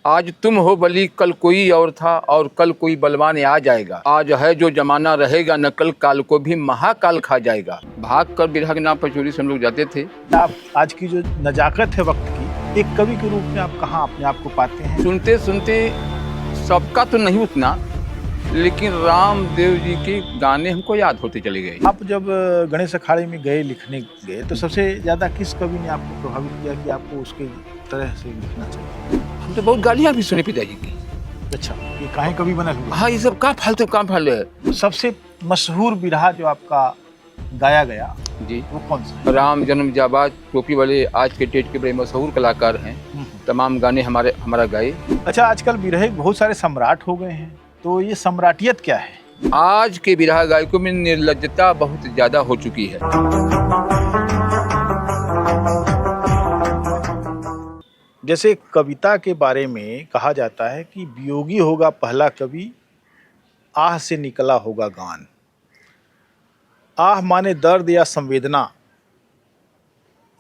आज तुम हो बली कल कोई और था और कल कोई बलवान आ जाएगा। आज है जो जमाना रहेगा न कल काल को भी महाकाल खा जाएगा। भाग कर बिरहा के नाम पर चोरी से हम लोग जाते थे। आप आज की जो नजाकत है वक्त की, एक कवि के रूप में आप कहाँ अपने आप को पाते हैं? सुनते सुनते सबका तो नहीं उतना, लेकिन रामदेव जी के गाने हमको याद होते चले गए। आप जब गणेश अखाड़े में गए, लिखने गए, तो सबसे ज्यादा किस कवि ने आपको प्रभावित किया कि आपको उसके तरह से लिखना चाहिए? हम तो बहुत गालियाँ भी सुने पिताजी की। अच्छा, ये काहे कवि बना हुआ? हाँ, ये सब का फालतू काम फालतू है। सबसे मशहूर बिरहा जो आपका गाया गया जी, वो कौन सा? राम जन्म जाबाज टोपी वाले आज के डेट के बड़े मशहूर कलाकार हैं। तमाम गाने हमारा गाए। अच्छा, आजकल बिरहे बहुत सारे सम्राट हो गए हैं, तो ये सम्राटियत क्या है? आज के बिरहा गायकों में निर्लज्जता बहुत ज्यादा हो चुकी है। जैसे कविता के बारे में कहा जाता है कि वियोगी होगा पहला कवि, आह से निकला होगा गान। आह माने दर्द या संवेदना,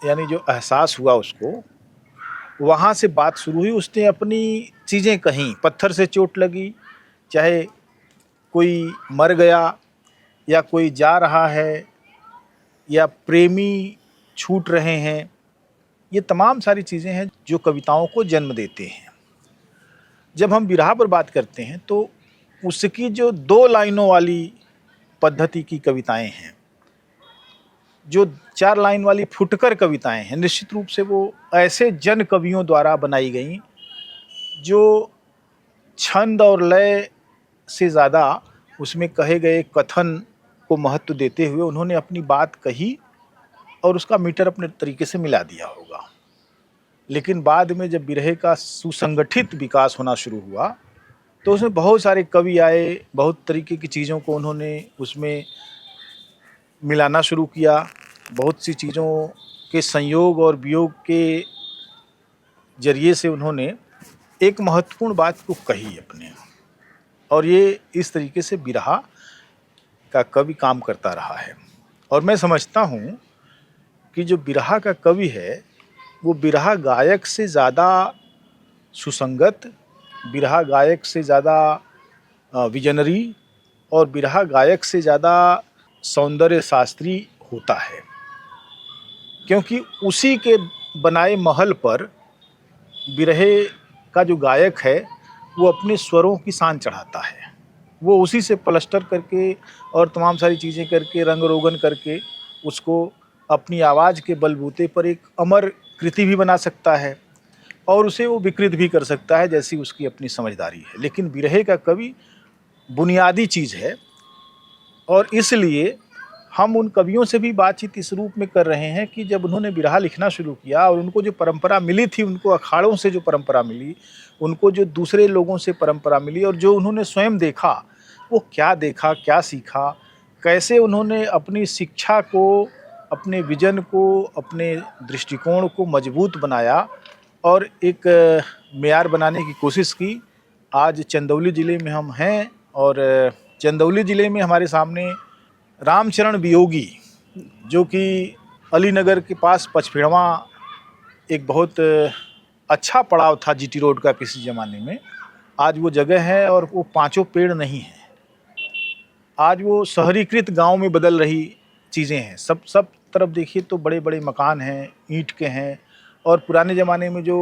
यानी जो एहसास हुआ उसको, वहाँ से बात शुरू हुई। उसने अपनी चीज़ें कहीं, पत्थर से चोट लगी, चाहे कोई मर गया या कोई जा रहा है या प्रेमी छूट रहे हैं, ये तमाम सारी चीज़ें हैं जो कविताओं को जन्म देते हैं। जब हम बिरहा पर बात करते हैं तो उसकी जो 2 लाइनों वाली पद्धति की कविताएं हैं, जो 4 लाइन वाली फुटकर कविताएं हैं, निश्चित रूप से वो ऐसे जन कवियों द्वारा बनाई गई जो छंद और लय से ज़्यादा उसमें कहे गए कथन को महत्व देते हुए उन्होंने अपनी बात कही और उसका मीटर अपने तरीके से मिला दिया होगा। लेकिन बाद में जब बिरहे का सुसंगठित विकास होना शुरू हुआ तो उसमें बहुत सारे कवि आए, बहुत तरीके की चीज़ों को उन्होंने उसमें मिलाना शुरू किया। बहुत सी चीज़ों के संयोग और वियोग के जरिए से उन्होंने एक महत्वपूर्ण बात को कही अपने, और ये इस तरीके से बिरहा का कवि काम करता रहा है। और मैं समझता हूँ कि जो बिरहा का कवि है वो बिरहा गायक से ज़्यादा सुसंगत, बिरहा गायक से ज़्यादा विजनरी और बिरहा गायक से ज़्यादा सौंदर्य शास्त्री होता है, क्योंकि उसी के बनाए महल पर बिरहे का जो गायक है वो अपने स्वरों की शान चढ़ाता है। वो उसी से प्लस्टर करके और तमाम सारी चीज़ें करके, रंग रोगन करके उसको अपनी आवाज़ के बलबूते पर एक अमर कृति भी बना सकता है और उसे वो विकृत भी कर सकता है, जैसी उसकी अपनी समझदारी है। लेकिन बिरहे का कवि बुनियादी चीज़ है, और इसलिए हम उन कवियों से भी बातचीत इस रूप में कर रहे हैं कि जब उन्होंने बिरहा लिखना शुरू किया और उनको जो परंपरा मिली थी, उनको अखाड़ों से जो परंपरा मिली, उनको जो दूसरे लोगों से परंपरा मिली, और जो उन्होंने स्वयं देखा, वो क्या देखा, क्या सीखा, कैसे उन्होंने अपनी शिक्षा को, अपने विजन को, अपने दृष्टिकोण को मजबूत बनाया और एक मेयार बनाने की कोशिश की। आज चंदौली ज़िले में हम हैं और चंदौली ज़िले में हमारे सामने रामचरण वियोगी, जो कि अलीनगर के पास पचपेड़वा एक बहुत अच्छा पड़ाव था जीटी रोड का किसी ज़माने में, आज वो जगह है और वो 5 पेड़ नहीं हैं। आज वो शहरीकृत गांव में बदल रही चीज़ें हैं। सब तरफ देखिए तो बड़े बड़े मकान हैं, ईंट के हैं, और पुराने ज़माने में जो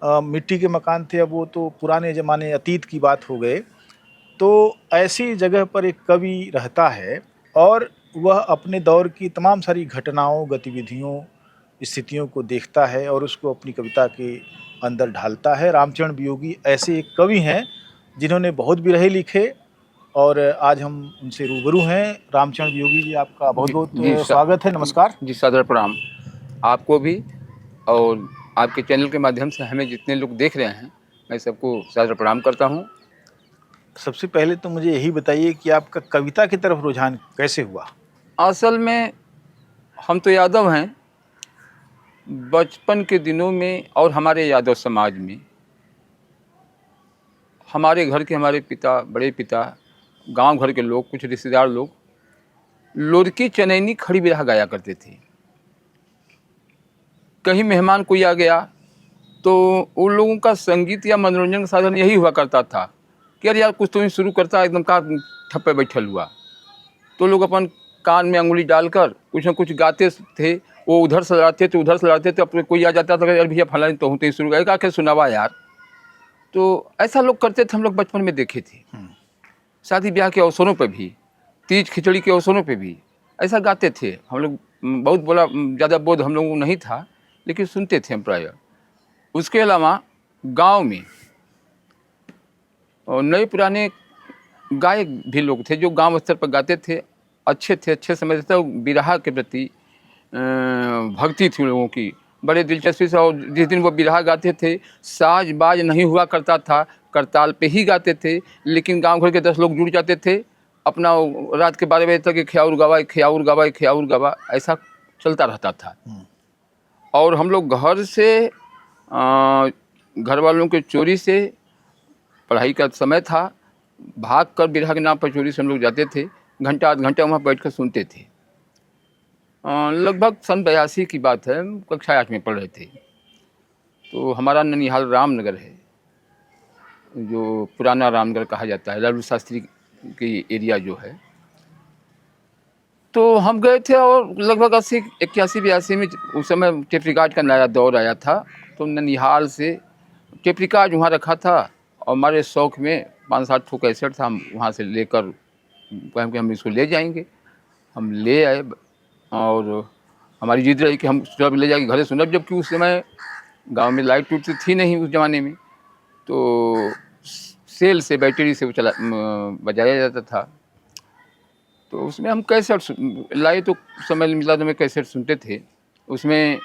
मिट्टी के मकान थे, अब वो तो पुराने ज़माने अतीत की बात हो गए। तो ऐसी जगह पर एक कवि रहता है और वह अपने दौर की तमाम सारी घटनाओं, गतिविधियों, स्थितियों को देखता है और उसको अपनी कविता के अंदर ढालता है। रामचरण वियोगी ऐसे एक कवि हैं जिन्होंने बहुत बिरहे लिखे और आज हम उनसे रूबरू हैं। रामचरण वियोगी जी, आपका बहुत बहुत स्वागत है। नमस्कार जी, सादर प्रणाम आपको भी, और आपके चैनल के माध्यम से हमें जितने लोग देख रहे हैं, मैं सबको सादर प्रणाम करता हूँ। सबसे पहले तो मुझे यही बताइए कि आपका कविता की तरफ रुझान कैसे हुआ? असल में हम तो यादव हैं। बचपन के दिनों में और हमारे यादव समाज में हमारे घर के, हमारे पिता, बड़े पिता, गांव घर के लोग, कुछ रिश्तेदार लोग लुढ़की चनैनी खड़ी बिरहा गाया करते थे। कहीं मेहमान कोई आ गया तो उन लोगों का संगीत या मनोरंजन का साधन यही हुआ करता था कि अरे यार कुछ तो नहीं शुरू करता, एकदम का ठप्पे बैठल हुआ। तो लोग अपन कान में अंगुली डालकर कुछ न कुछ गाते थे, वो उधर से लड़ाते थे उधर से लड़ाते थे, अपने कोई आ जाता था यार भैया फलानी तो होते ही शुरू करेगा क्या सुनावा यार। तो ऐसा लोग करते थे, हम लोग बचपन में देखे थे। शादी ब्याह के अवसरों पर भी, तीज खिचड़ी के अवसरों पे भी ऐसा गाते थे हम लोग। बहुत बोला ज़्यादा बोध हम लोगों को नहीं था, लेकिन सुनते थे हम प्रायः। उसके अलावा गांव में और नए पुराने गायक भी लोग थे जो गांव स्तर पर गाते थे, अच्छे थे, अच्छे समझते थे। बिरहा के प्रति भक्ति थी लोगों की, बड़े दिलचस्पी से। और जिस दिन वो बिरहा गाते थे, साज बाज नहीं हुआ करता था, करताल पे ही गाते थे, लेकिन गांव घर के 10 लोग जुड़ जाते थे, अपना रात के 12 बजे तक ख्याउर गवाए ख्याउर गवाए ख्याउर गवा, ऐसा चलता रहता था। और हम लोग घर से घर वालों के चोरी से, पढ़ाई का समय था, भाग कर बिरहा के नाम पर चोरी से हम लोग जाते थे, घंटा आध घंटा वहाँ बैठ कर सुनते थे। लगभग सन 82 की बात है, कक्षा 8 में पढ़ रहे थे। तो हमारा ननिहाल रामनगर है, जो पुराना रामनगर कहा जाता है, लालू शास्त्री की एरिया जो है। तो हम गए थे और लगभग 80 81 82 में उस समय टेप रिकॉर्ड का नया दौर आया था। तो ननिहाल से टेप रिकॉर्ड वहाँ रखा था और हमारे शौक में 5-7 ठो कैसेट था, हम वहाँ से लेकर कहें कि हम इसको ले जाएंगे। हम ले आए और हमारी जिद रही कि हम सब ले जाके घर सुनब, जबकि उस समय गांव में लाइट टूट नहीं उस ज़माने में, तो सेल से बैटरी से वो चला बजाया जाता था। तो उसमें हम कैसेट लाए, तो समय मिला तो मैं कैसेट सुनते थे। उसमें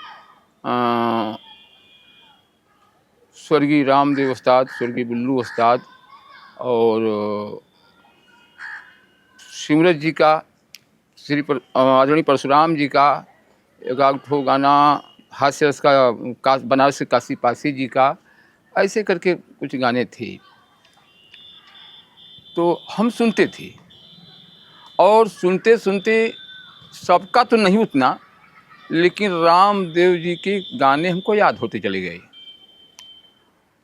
स्वर्गीय रामदेव उस्ताद, स्वर्गीय बुल्लू उस्ताद और सिमरत जी का, श्री आदरणीय परशुराम जी का एक आध ठो गाना, हास्य रस का बनारस से काशी पासी जी का, ऐसे करके कुछ गाने थे। तो हम सुनते थे और सुनते सुनते सबका तो नहीं उतना, लेकिन रामदेव जी के गाने हमको याद होते चले गए।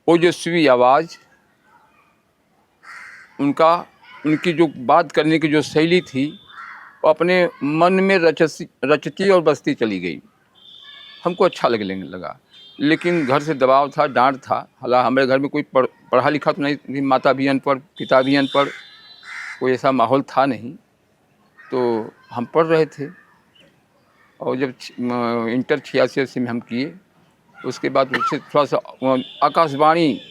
ओजस्वी आवाज़ उनका, उनकी जो बात करने की जो शैली थी, वो अपने मन में रचती और बसती चली गई। हमको अच्छा लगने लगा, लेकिन घर से दबाव था, डांट था। हालांकि हमारे घर में कोई पढ़ा लिखा तो नहीं, माता भी अनपढ़, पिता भी अनपढ़, कोई ऐसा माहौल था नहीं। तो हम पढ़ रहे थे और जब इंटर 86 में हम किए, उसके बाद उससे थोड़ा सा आकाशवाणी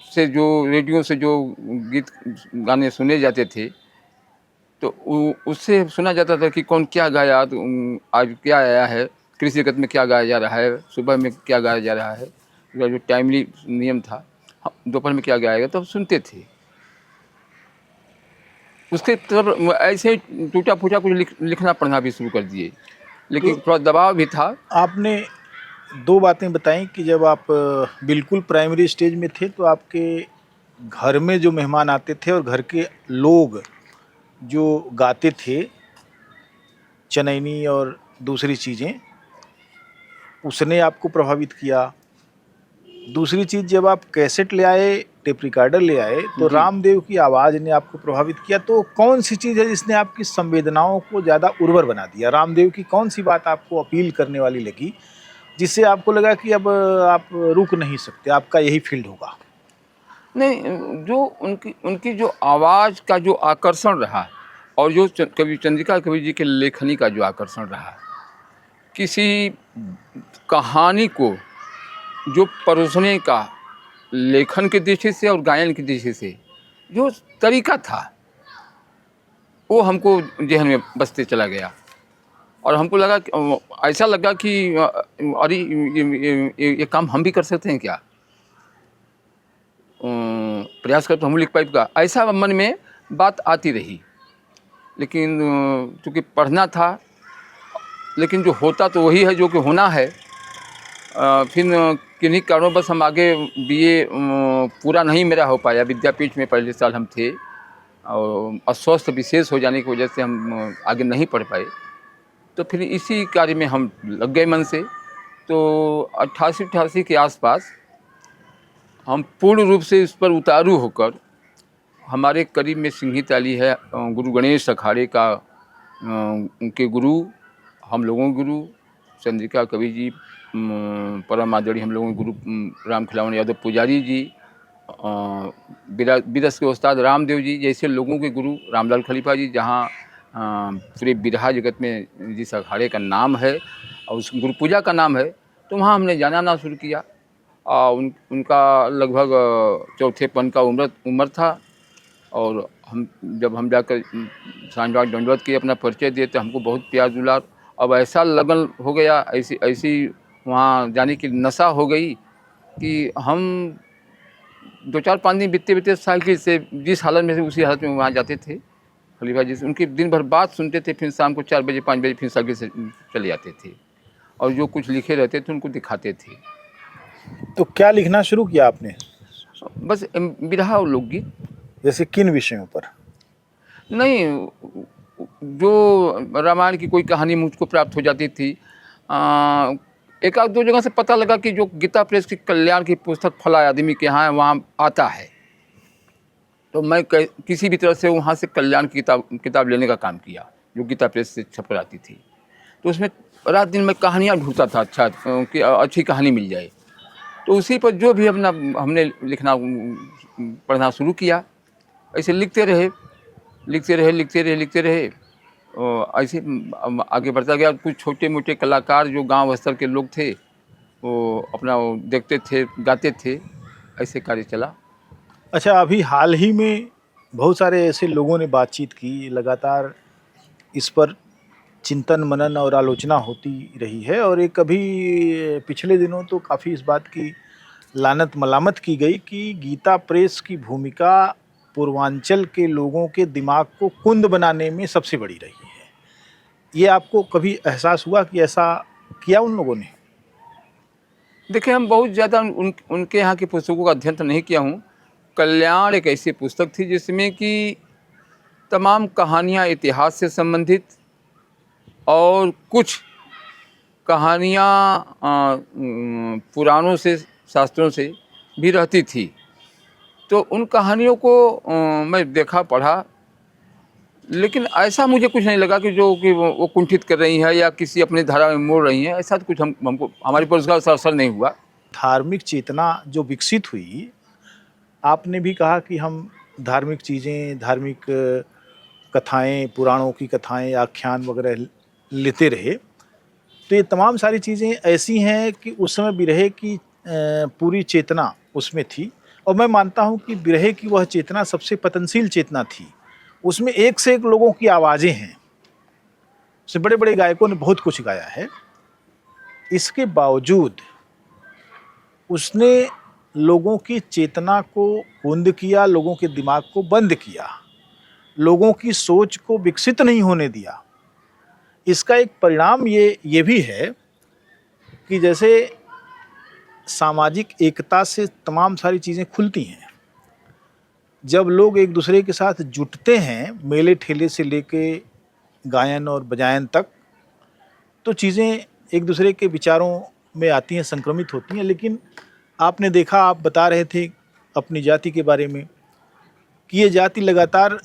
से, जो रेडियो से जो गीत गाने सुने जाते थे, तो उससे सुना जाता था कि कौन क्या गाया, आज क्या आया है, कृषि जगत में क्या गाया जा रहा है, सुबह में क्या गाया जा रहा है, जो टाइमली नियम था, दोपहर में क्या गाएगा, तो सुनते थे। उसके तरफ ऐसे टूटा फूटा कुछ लिखना पढ़ना भी शुरू कर दिए, लेकिन थोड़ा दबाव भी था। आपने 2 बातें बताई कि जब आप बिल्कुल प्राइमरी स्टेज में थे तो आपके घर में जो मेहमान आते थे और घर के लोग जो गाते थे चनैनी और दूसरी चीज़ें, उसने आपको प्रभावित किया। दूसरी चीज़, जब आप कैसेट ले आए, टेप रिकॉर्डर ले आए, तो रामदेव की आवाज़ ने आपको प्रभावित किया। तो कौन सी चीज़ है जिसने आपकी संवेदनाओं को ज़्यादा उर्वर बना दिया? रामदेव की कौन सी बात आपको अपील करने वाली लगी, जिससे आपको लगा कि अब आप रुक नहीं सकते, आपका यही फील्ड होगा? नहीं, जो उनकी जो आवाज़ का जो आकर्षण रहा, और जो कवि चंद्रिका कवि जी के लेखनी का जो आकर्षण रहा, किसी कहानी को जो परोसने का लेखन की दृष्टि से और गायन की दृष्टि से जो तरीका था, वो हमको जहन में बसते चला गया। और हमको लगा, ऐसा लगा कि अरे ये काम हम भी कर सकते हैं क्या, प्रयास कर तो हम लिख पाएगा, ऐसा मन में बात आती रही। लेकिन चूँकि पढ़ना था, लेकिन जो होता तो वही है जो कि होना है। फिर किन्हीं कारणों बस हम आगे बीए पूरा नहीं मेरा हो पाया। विद्यापीठ में पहले साल हम थे और अस्वस्थ विशेष हो जाने की वजह से हम आगे नहीं पढ़ पाए। तो फिर इसी कार्य में हम लग गए मन से। तो 88-88 के आसपास हम पूर्ण रूप से इस पर उतारू होकर हमारे करीब में सिंघी ताली है, गुरु गणेश अखाड़े का उनके गुरु, हम लोगों के गुरु चंद्रिका कवि जी, परम आदरणीय हम लोगों के गुरु राम खिलावन यादव पुजारी जी, बिरस के उस्ताद रामदेव जी जैसे लोगों के गुरु रामलाल खलीफा जी, जहाँ पूरे बिरहा जगत में जिस अखाड़े का नाम है और उस गुरु पूजा का नाम है, तो वहाँ हमने जाना शुरू किया। उनका लगभग चौथे पन का उम्र था और जब हम जाकर सांझ बाग दंडवत के अपना परिचय दिए तो हमको बहुत प्यार दुलार, अब ऐसा लगन हो गया, ऐसी वहाँ जाने की नशा हो गई कि हम 2-4-5 दिन बीतते साइकिल से जिस हालत में से उसी हालत में वहाँ जाते थे खलीफा जी से, उनकी दिन भर बात सुनते थे, फिर शाम को 4 बजे 5 बजे फिर साइकिल से चले जाते थे और जो कुछ लिखे रहते थे उनको दिखाते थे। तो क्या लिखना शुरू किया आपने? बस बिरहा और लोकगीत। जैसे किन विषयों पर? नहीं, जो रामायण की कोई कहानी मुझको प्राप्त हो जाती थी, एक आध दो जगह से पता लगा कि जो गीता प्रेस की कल्याण की पुस्तक फला आदमी के यहाँ है वहाँ आता है, तो मैं किसी भी तरह से वहाँ से कल्याण की किताब लेने का काम किया जो गीता प्रेस से छप कर आती थी। तो उसमें रात दिन मैं कहानियाँ ढूंढता था, अच्छा कि अच्छी कहानी मिल जाए, तो उसी पर जो भी हमने लिखना पढ़ना शुरू किया। ऐसे लिखते रहे ऐसे आगे बढ़ता गया। कुछ छोटे मोटे कलाकार जो गांव स्तर के लोग थे वो अपना देखते थे, गाते थे, ऐसे कार्य चला। अच्छा, अभी हाल ही में बहुत सारे ऐसे लोगों ने बातचीत की, लगातार इस पर चिंतन मनन और आलोचना होती रही है, और एक अभी पिछले दिनों तो काफ़ी इस बात की लानत मलामत की गई कि गीता प्रेस की भूमिका पूर्वांचल के लोगों के दिमाग को कुंद बनाने में सबसे बड़ी रही है। ये आपको कभी एहसास हुआ कि ऐसा किया उन लोगों ने? देखिए, हम बहुत ज़्यादा उनके यहाँ की पुस्तकों का अध्ययन तो नहीं किया हूँ। कल्याण एक ऐसी पुस्तक थी जिसमें कि तमाम कहानियाँ इतिहास से संबंधित और कुछ कहानियाँ पुराणों से, शास्त्रों से भी रहती थी। तो उन कहानियों को मैं देखा, पढ़ा, लेकिन ऐसा मुझे कुछ नहीं लगा कि वो कुंठित कर रही है या किसी अपनी धारा में मोड़ रही हैं। ऐसा तो कुछ हमको हमारी पुरस्कार से असर नहीं हुआ। धार्मिक चेतना जो विकसित हुई, आपने भी कहा कि हम धार्मिक चीज़ें, धार्मिक कथाएं, पुराणों की कथाएं, आख्यान वगैरह लेते रहे, तो ये तमाम सारी चीज़ें ऐसी हैं कि उस समय बिरहे की पूरी चेतना उसमें थी, और मैं मानता हूँ कि बिरहे की वह चेतना सबसे पतनशील चेतना थी। उसमें एक से एक लोगों की आवाज़ें हैं, उससे बड़े बड़े गायकों ने बहुत कुछ गाया है। इसके बावजूद उसने लोगों की चेतना को कुंद किया, लोगों के दिमाग को बंद किया, लोगों की सोच को विकसित नहीं होने दिया। इसका एक परिणाम ये भी है कि जैसे सामाजिक एकता से तमाम सारी चीज़ें खुलती हैं। जब लोग एक दूसरे के साथ जुटते हैं, मेले ठेले से लेके गायन और बजायन तक, तो चीज़ें एक दूसरे के विचारों में आती हैं, संक्रमित होती हैं। लेकिन आपने देखा, आप बता रहे थे अपनी जाति के बारे में कि ये जाति लगातार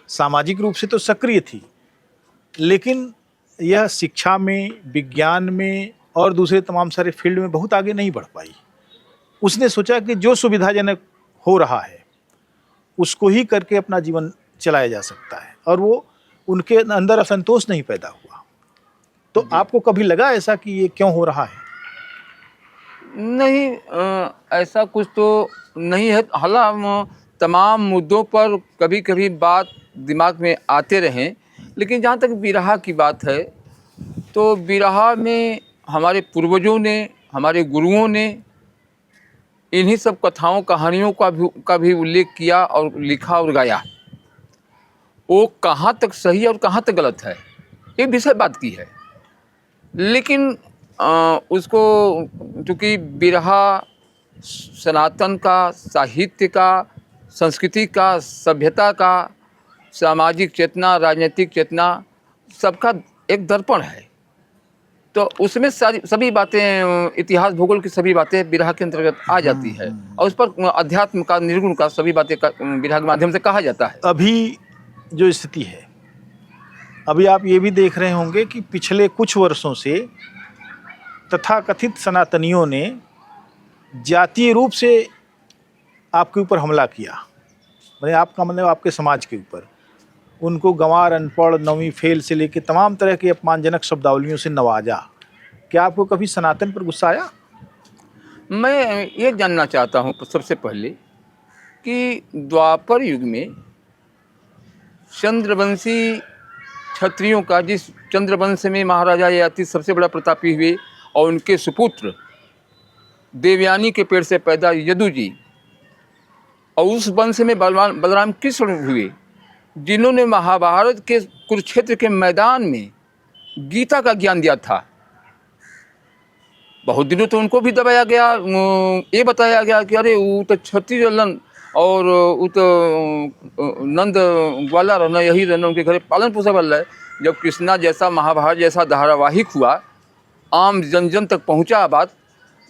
सामाजिक रूप से तो सक्रिय थी, लेकिन यह शिक्षा में, विज्ञान में और दूसरे तमाम सारे फील्ड में बहुत आगे नहीं बढ़ पाई। उसने सोचा कि जो सुविधाजनक हो रहा है उसको ही करके अपना जीवन चलाया जा सकता है, और वो उनके अंदर असंतोष नहीं पैदा हुआ। तो आपको कभी लगा ऐसा कि ये क्यों हो रहा है? नहीं, ऐसा कुछ तो नहीं है। हालांकि तमाम मुद्दों पर कभी कभी बात दिमाग में आते रहें, लेकिन जहाँ तक बिरहा की बात है तो बिरहा में हमारे पूर्वजों ने, हमारे गुरुओं ने इन्हीं सब कथाओं, कहानियों का भी उल्लेख किया और लिखा और गाया। वो कहाँ तक सही और कहाँ तक गलत है ये विषय बात की है, लेकिन उसको, चूँकि बिरहा सनातन का, साहित्य का, संस्कृति का, सभ्यता का, सामाजिक चेतना, राजनीतिक चेतना, सबका एक दर्पण है। तो उसमें सारी सभी बातें इतिहास भूगोल की सभी बातें बिरहा के अंतर्गत आ जाती है और उस पर अध्यात्म का निर्गुण का सभी बातें बिरहा के माध्यम से कहा जाता है। अभी जो स्थिति है, अभी आप ये भी देख रहे होंगे कि पिछले कुछ वर्षों से तथाकथित सनातनियों ने जातीय रूप से आपके ऊपर हमला किया, मैंने आपका मतलब आपके समाज के ऊपर, उनको गंवार, अनपढ़, नौवीं फेल से लेकर तमाम तरह की अपमानजनक शब्दावलियों से नवाजा। क्या आपको कभी सनातन पर गुस्सा आया? मैं ये जानना चाहता हूँ सबसे पहले कि द्वापर युग में चंद्रवंशी क्षत्रियों का, जिस चंद्रवंश में महाराजा ययाति सबसे बड़ा प्रतापी हुए और उनके सुपुत्र देवयानी के पेड़ से पैदा यदु जी, और उस वंश में बलराम कृष्ण हुए जिन्होंने महाभारत के कुरुक्षेत्र के मैदान में गीता का ज्ञान दिया था। बहुत दिनों तो उनको भी दबाया गया, ये बताया गया कि अरे वो तो क्षत्रिय रहन और वो तो नंद ग्वाला रहना, यही रहना, उनके घरे पालन पोषण वाला है। जब कृष्णा जैसा महाभारत जैसा धारावाहिक हुआ, आम जन जन तक पहुंचा बात,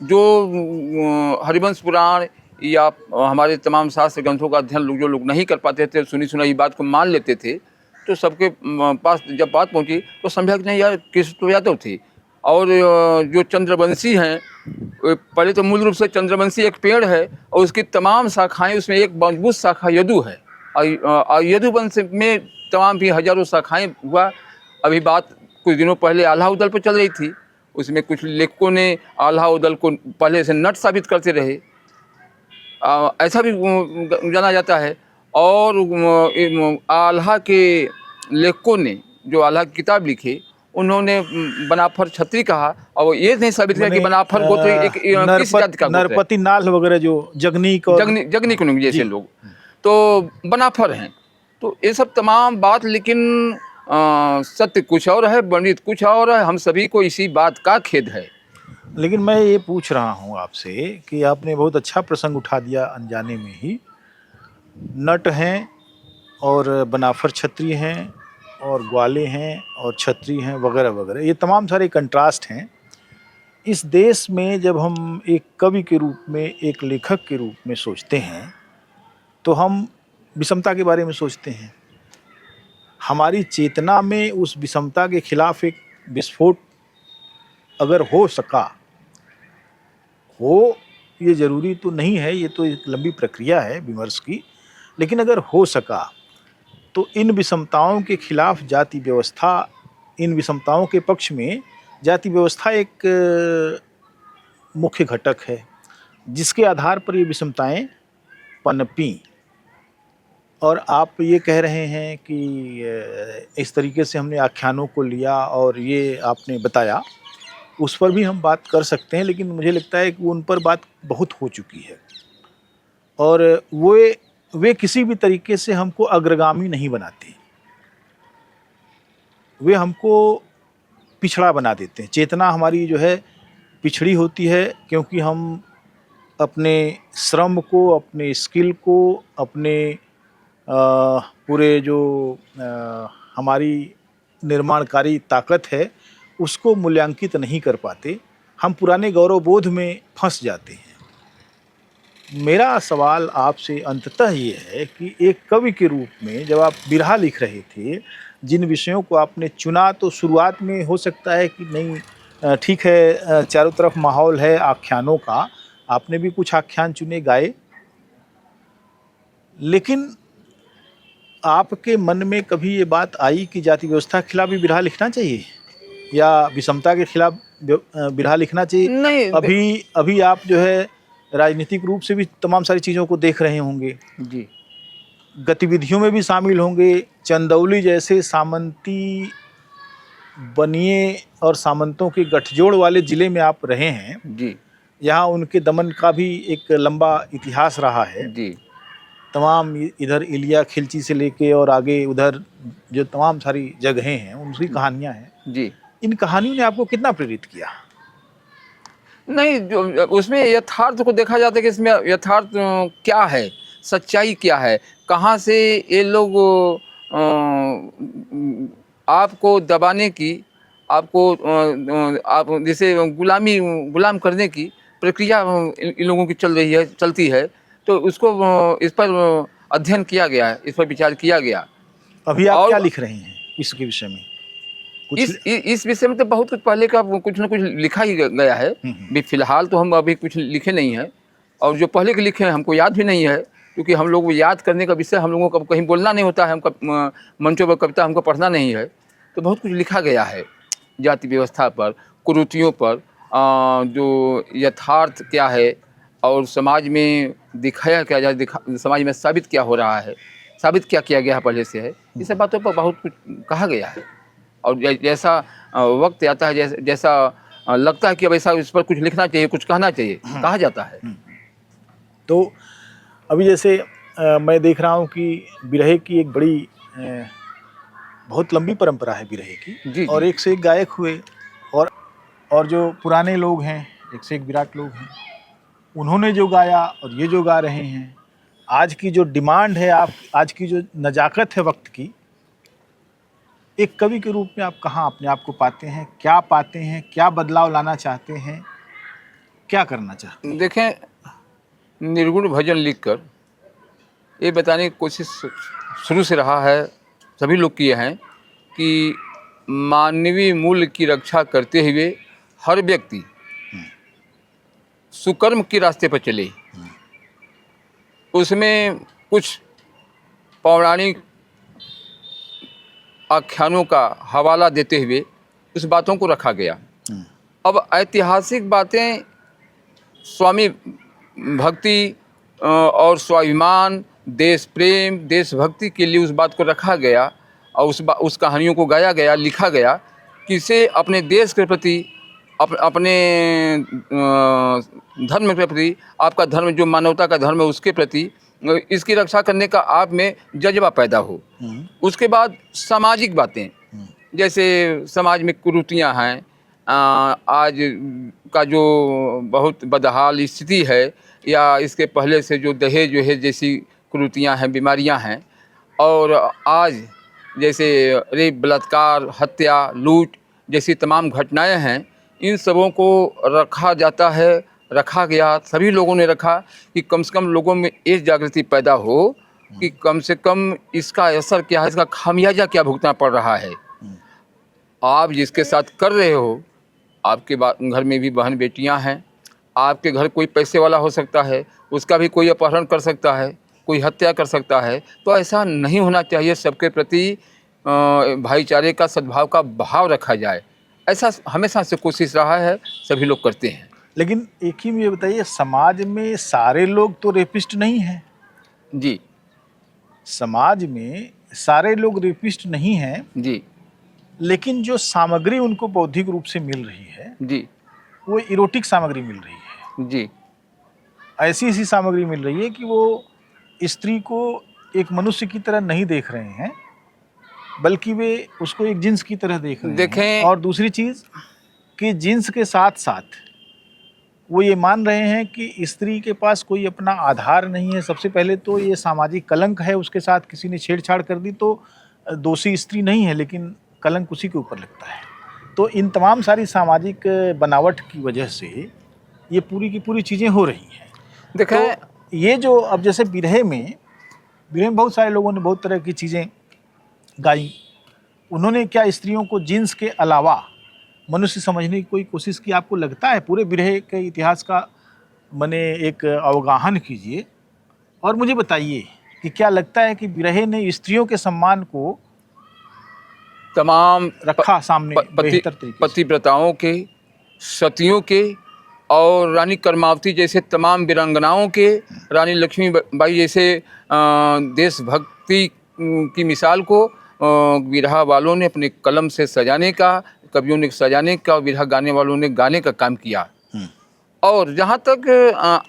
जो हरिवंश पुराण या हमारे तमाम शास्त्र ग्रंथों का अध्ययन जो लोग नहीं कर पाते थे, सुनी सुनाई बात को मान लेते थे, तो सबके पास जब बात पहुंची तो समझा कि नहीं यार, कृष्ण तो यादव थे और जो चंद्रवंशी हैं, पहले तो मूल रूप से चंद्रवंशी एक पेड़ है और उसकी तमाम शाखाएं, उसमें एक मजबूत शाखा यदु है और यदु वंश में तमाम भी हजारों शाखाएं हुआ। अभी बात कुछ दिनों पहले आल्हा उदल पर चल रही थी, उसमें कुछ लेखकों ने आल्हा उदल को पहले से नट साबित करते रहे, ऐसा भी जाना जाता है। और आल्हा के लेखकों ने जो आल्हा की किताब लिखी, उन्होंने बनाफर छत्री कहा और ये नहीं साबित किया कि बनाफर गोत्र एक किस जाति का गोत्र है। नरपति नाल वगैरह जो जगनीक और जगनीक जैसे लोग तो बनाफर हैं। तो ये सब तमाम बात, लेकिन सत्य कुछ और है, वर्णित कुछ और है। हम सभी को इसी बात का खेद है। लेकिन मैं ये पूछ रहा हूँ आपसे कि आपने बहुत अच्छा प्रसंग उठा दिया अनजाने में ही। नट हैं और बनाफर क्षत्रिय हैं और ग्वाले हैं और क्षत्रिय हैं वगैरह वगैरह, ये तमाम सारे कंट्रास्ट हैं। इस देश में जब हम एक कवि के रूप में, एक लेखक के रूप में सोचते हैं तो हम विषमता के बारे में सोचते हैं। हमारी चेतना में उस विषमता के खिलाफ एक विस्फोट अगर हो सका हो, ये ज़रूरी तो नहीं है, ये तो एक लंबी प्रक्रिया है विमर्श की, लेकिन अगर हो सका तो इन विषमताओं के खिलाफ जाति व्यवस्था, इन विषमताओं के पक्ष में जाति व्यवस्था एक मुख्य घटक है जिसके आधार पर ये विषमताएं पनपी। और आप ये कह रहे हैं कि इस तरीके से हमने आख्यानों को लिया और ये आपने बताया, उस पर भी हम बात कर सकते हैं, लेकिन मुझे लगता है कि उन पर बात बहुत हो चुकी है और वे किसी भी तरीके से हमको अग्रगामी नहीं बनाते, वे हमको पिछड़ा बना देते हैं। चेतना हमारी जो है पिछड़ी होती है, क्योंकि हम अपने श्रम को, अपने स्किल को, अपने पूरे जो हमारी निर्माणकारी ताकत है उसको मूल्यांकित नहीं कर पाते। हम पुराने गौरवबोध में फंस जाते हैं। मेरा सवाल आपसे अंततः ये है कि एक कवि के रूप में जब आप बिरहा लिख रहे थे, जिन विषयों को आपने चुना, तो शुरुआत में हो सकता है कि नहीं ठीक है, चारों तरफ माहौल है आख्यानों का, आपने भी कुछ आख्यान चुने, गाए, लेकिन आपके मन में कभी ये बात आई कि जाति व्यवस्था के खिलाफ भी बिरहा लिखना चाहिए या विषमता के खिलाफ बिरहा लिखना चाहिए? नहीं, अभी आप जो है राजनीतिक रूप से भी तमाम सारी चीज़ों को देख रहे होंगे जी, गतिविधियों में भी शामिल होंगे। चंदौली जैसे सामंती बनिए और सामंतों के गठजोड़ वाले ज़िले में आप रहे हैं जी, यहाँ उनके दमन का भी एक लंबा इतिहास रहा है जी। तमाम इधर इलिया खिलची से लेके और आगे उधर जो तमाम सारी जगहें हैं उनकी कहानियाँ हैं जी। इन कहानियों ने आपको कितना प्रेरित किया? नहीं, जो उसमें यथार्थ को देखा जाता है कि इसमें यथार्थ क्या है, सच्चाई क्या है, कहाँ से ये लोग आपको दबाने की, आपको आप जैसे गुलाम करने की प्रक्रिया इन लोगों की चलती है, तो उसको इस पर अध्ययन किया गया है, इस पर विचार किया गया। अभी आप क्या और लिख रहे हैं इसके विषय में? कुछ इस विषय में तो बहुत कुछ पहले का कुछ न कुछ लिखा ही गया है। अभी फिलहाल तो हम अभी कुछ लिखे नहीं हैं, और जो पहले के लिखे हैं हमको याद भी नहीं है, क्योंकि हम लोग याद करने का विषय हम लोगों को कहीं बोलना नहीं होता है, हमको मंचों पर कविता हमको पढ़ना नहीं है। तो बहुत कुछ लिखा गया है जाति व्यवस्था पर, कुरीतियों पर, जो यथार्थ क्या है और समाज में दिखाया क्या जाए, समाज में साबित क्या हो रहा है, साबित क्या किया गया है पहले से है, ये सब बातों पर बहुत कुछ कहा गया है। और जैसा वक्त आता है, जैसा लगता है कि अब ऐसा इस पर कुछ लिखना चाहिए, कुछ कहना चाहिए, कहा जाता है। तो अभी जैसे मैं देख रहा हूँ कि बिरहे की एक बड़ी बहुत लंबी परंपरा है बिरहे की, जी, और जी। एक से एक गायक हुए, और जो पुराने लोग हैं, एक से एक विराट लोग हैं, उन्होंने जो गाया और ये जो गा रहे हैं, आज की जो डिमांड है, आप आज की जो नजाकत है वक्त की, एक कवि के रूप में आप कहाँ अपने आप को पाते हैं? क्या पाते हैं? क्या बदलाव लाना चाहते हैं? क्या करना चाहते हैं? देखें, निर्गुण भजन लिखकर ये बताने की कोशिश शुरू से रहा है, सभी लोग किए हैं, कि मानवीय मूल्य की रक्षा करते हुए हर व्यक्ति सुकर्म के रास्ते पर चले। उसमें कुछ पौराणिक आख्यानों का हवाला देते हुए उस बातों को रखा गया। अब ऐतिहासिक बातें, स्वामी भक्ति और स्वाभिमान, देश प्रेम, देशभक्ति के लिए उस बात को रखा गया, और उस कहानियों को गाया गया, लिखा गया, कि इसे अपने देश के प्रति, अपने धर्म के प्रति, आपका धर्म जो मानवता का धर्म है उसके प्रति इसकी रक्षा करने का आप में जज्बा पैदा हो। उसके बाद सामाजिक बातें, जैसे समाज में कुरीतियाँ हैं, आज का जो बहुत बदहाल स्थिति है, या इसके पहले से जो दहेज वहेज जैसी कुरीतियाँ हैं, बीमारियाँ हैं, और आज जैसे रेप, बलात्कार, हत्या, लूट जैसी तमाम घटनाएं हैं, इन सबों को रखा जाता है, रखा गया, सभी लोगों ने रखा, कि कम से कम लोगों में ये जागृति पैदा हो कि कम से कम इसका असर क्या है, इसका खामियाजा क्या भुगतना पड़ रहा है। आप जिसके साथ कर रहे हो, आपके घर में भी बहन बेटियां हैं, आपके घर कोई पैसे वाला हो सकता है, उसका भी कोई अपहरण कर सकता है, कोई हत्या कर सकता है। तो ऐसा नहीं होना चाहिए, सबके प्रति भाईचारे का, सद्भाव का भाव रखा जाए, ऐसा हमेशा से कोशिश रहा है, सभी लोग करते हैं। लेकिन एक ही मुझे बताइए, समाज में सारे लोग तो रेपिस्ट नहीं हैं। जी समाज में सारे लोग रेपिस्ट नहीं हैं, जी लेकिन जो सामग्री उनको बौद्धिक रूप से मिल रही है, जी वो इरोटिक सामग्री मिल रही है। जी ऐसी ऐसी सामग्री मिल रही है कि वो स्त्री को एक मनुष्य की तरह नहीं देख रहे हैं, बल्कि वे उसको एक जिन्स की तरह देख रहे हैं। और दूसरी चीज़ कि जिन्स के साथ साथ वो ये मान रहे हैं कि स्त्री के पास कोई अपना आधार नहीं है। सबसे पहले तो ये सामाजिक कलंक है, उसके साथ किसी ने छेड़छाड़ कर दी तो दोषी स्त्री नहीं है, लेकिन कलंक उसी के ऊपर लगता है। तो इन तमाम सारी सामाजिक बनावट की वजह से ये पूरी की पूरी चीज़ें हो रही हैं। देखें, तो ये जो अब जैसे बिरहे में बहुत सारे लोगों ने बहुत तरह की चीज़ें गाई। उन्होंने क्या स्त्रियों को जिन्स के अलावा मनुष्य समझने की कोई कोशिश की? आपको लगता है? पूरे बिरहे के इतिहास का मने एक अवगाहन कीजिए और मुझे बताइए कि क्या लगता है कि बिरहे ने स्त्रियों के सम्मान को तमाम रखा सामने बेहतर तरीके से? पतिव्रताओं के, सतियों के, और रानी कर्मावती जैसे तमाम वीरांगनाओं के, रानी लक्ष्मीबाई जैसे देशभक्ति की मिसाल को बिरहा वालों ने अपने कलम से सजाने का, कवियों ने सजाने का, और बिरहा गाने वालों ने गाने का काम किया। और जहाँ तक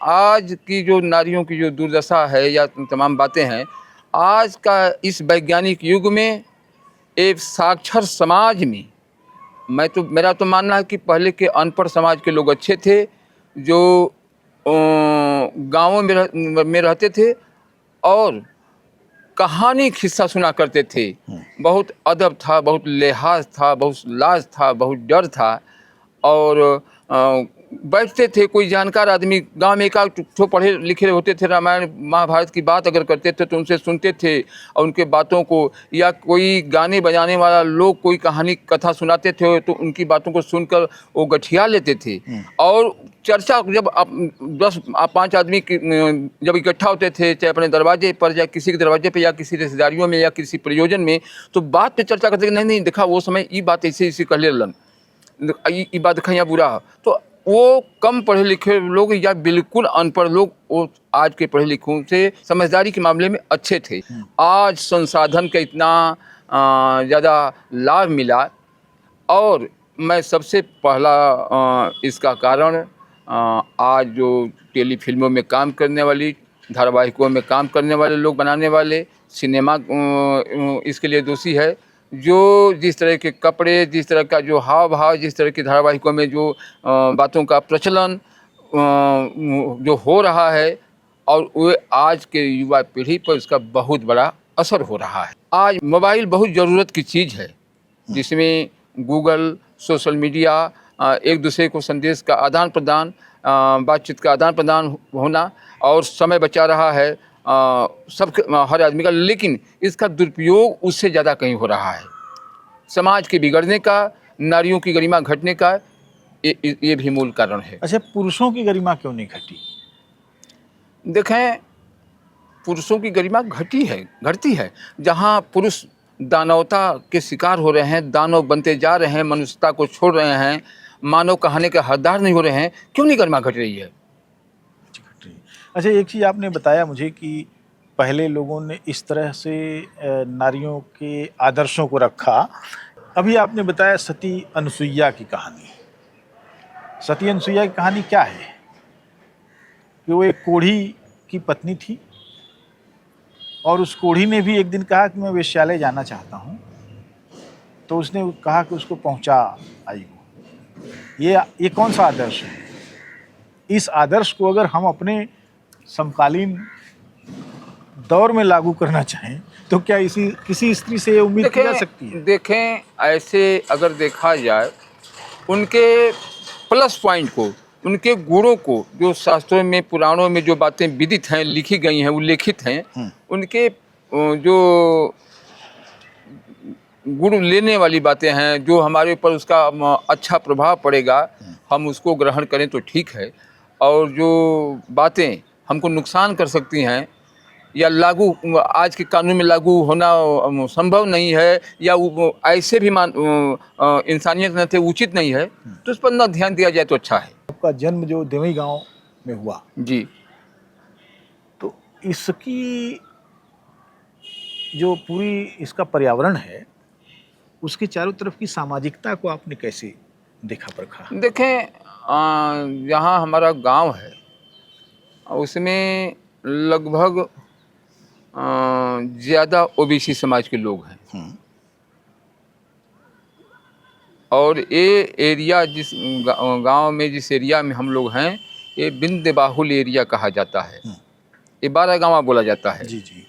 आज की जो नारियों की जो दुर्दशा है या तमाम बातें हैं, आज का इस वैज्ञानिक युग में एक साक्षर समाज में मेरा तो मानना है कि पहले के अनपढ़ समाज के लोग अच्छे थे, जो गाँवों में रहते थे, और कहानी किस्सा सुना करते थे। बहुत अदब था, बहुत लिहाज था, बहुत लाज था, बहुत डर था। और बैठते थे, कोई जानकार आदमी गांव में एकाध ठो पढ़े लिखे होते थे, रामायण महाभारत की बात अगर करते थे तो उनसे सुनते थे और उनके बातों को, या कोई गाने बजाने वाला लोग कोई कहानी कथा सुनाते थे तो उनकी बातों को सुनकर वो गठिया लेते थे। और चर्चा जब 5 आदमी जब इकट्ठा होते थे, चाहे अपने दरवाजे पर या किसी के दरवाजे पे या किसी रिश्तेदारियों में या किसी प्रयोजन में, तो बात पे चर्चा करते कि नहीं नहीं देखा वो समय ये बात ऐसे ऐसे कर ले लन, ये बात देखा यहाँ बुरा। तो वो कम पढ़े लिखे लोग या बिल्कुल अनपढ़ लोग वो आज के पढ़े लिखों से समझदारी के मामले में अच्छे थे। आज संसाधन का इतना ज़्यादा लाभ मिला, और मैं सबसे पहला इसका कारण आज जो टेली फिल्मों में काम करने वाली, धारावाहिकों में काम करने वाले लोग, बनाने वाले, सिनेमा इसके लिए दोषी है। जो जिस तरह के कपड़े, जिस तरह का जो हाव भाव, जिस तरह की धारावाहिकों में जो बातों का प्रचलन जो हो रहा है, और वो आज के युवा पीढ़ी पर उसका बहुत बड़ा असर हो रहा है। आज मोबाइल बहुत ज़रूरत की चीज़ है, जिसमें गूगल, सोशल मीडिया, एक दूसरे को संदेश का आदान प्रदान, बातचीत का आदान प्रदान होना और समय बचा रहा है सब हर आदमी का। लेकिन इसका दुरुपयोग उससे ज़्यादा कहीं हो रहा है। समाज के बिगड़ने का, नारियों की गरिमा घटने का ये भी मूल कारण है। अच्छा, पुरुषों की गरिमा क्यों नहीं घटी? देखें, पुरुषों की गरिमा घटती है। जहाँ पुरुष दानवता के शिकार हो रहे हैं, दानव बनते जा रहे हैं, मनुष्यता को छोड़ रहे हैं, मानव कहानी के हकदार नहीं हो रहे हैं, क्यों नहीं गरिमा घट रही है? अच्छा, एक चीज़ आपने बताया मुझे कि पहले लोगों ने इस तरह से नारियों के आदर्शों को रखा। अभी आपने बताया सती अनुसुईया की कहानी। सती अनुसुईया की कहानी क्या है? कि वो एक कोढ़ी की पत्नी थी और उस कोढ़ी ने भी एक दिन कहा कि मैं वेश्यालय जाना चाहता हूँ, तो उसने कहा कि उसको पहुँचा आई वो। ये कौन सा आदर्श है? इस आदर्श को अगर हम अपने समकालीन दौर में लागू करना चाहें तो क्या किसी स्त्री से उम्मीद की जा सकती है? देखें, ऐसे अगर देखा जाए, उनके प्लस पॉइंट को, उनके गुणों को, जो शास्त्रों में, पुराणों में जो बातें विदित हैं, लिखी गई हैं, उल्लेखित हैं, उनके जो गुण लेने वाली बातें हैं, जो हमारे ऊपर उसका अच्छा प्रभाव पड़ेगा, हम उसको ग्रहण करें तो ठीक है। और जो बातें हमको नुकसान कर सकती हैं या लागू आज के कानून में लागू होना संभव नहीं है, या ऐसे भी इंसानियत न थे उचित नहीं है, तो उस पर न ध्यान दिया जाए तो अच्छा है। आपका जन्म जो देवई गांव में हुआ जी, तो इसकी जो पूरी इसका पर्यावरण है, उसके चारों तरफ की सामाजिकता को आपने कैसे देखा परखा? देखें, यहाँ हमारा गांव है, उसमें लगभग ज़्यादा ओबीसी समाज के लोग हैं। और ये एरिया जिस गांव में, जिस एरिया में हम लोग हैं, ये बिंद बाहुल एरिया कहा जाता है। ये 12 गाँव बोला जाता है। जी जी।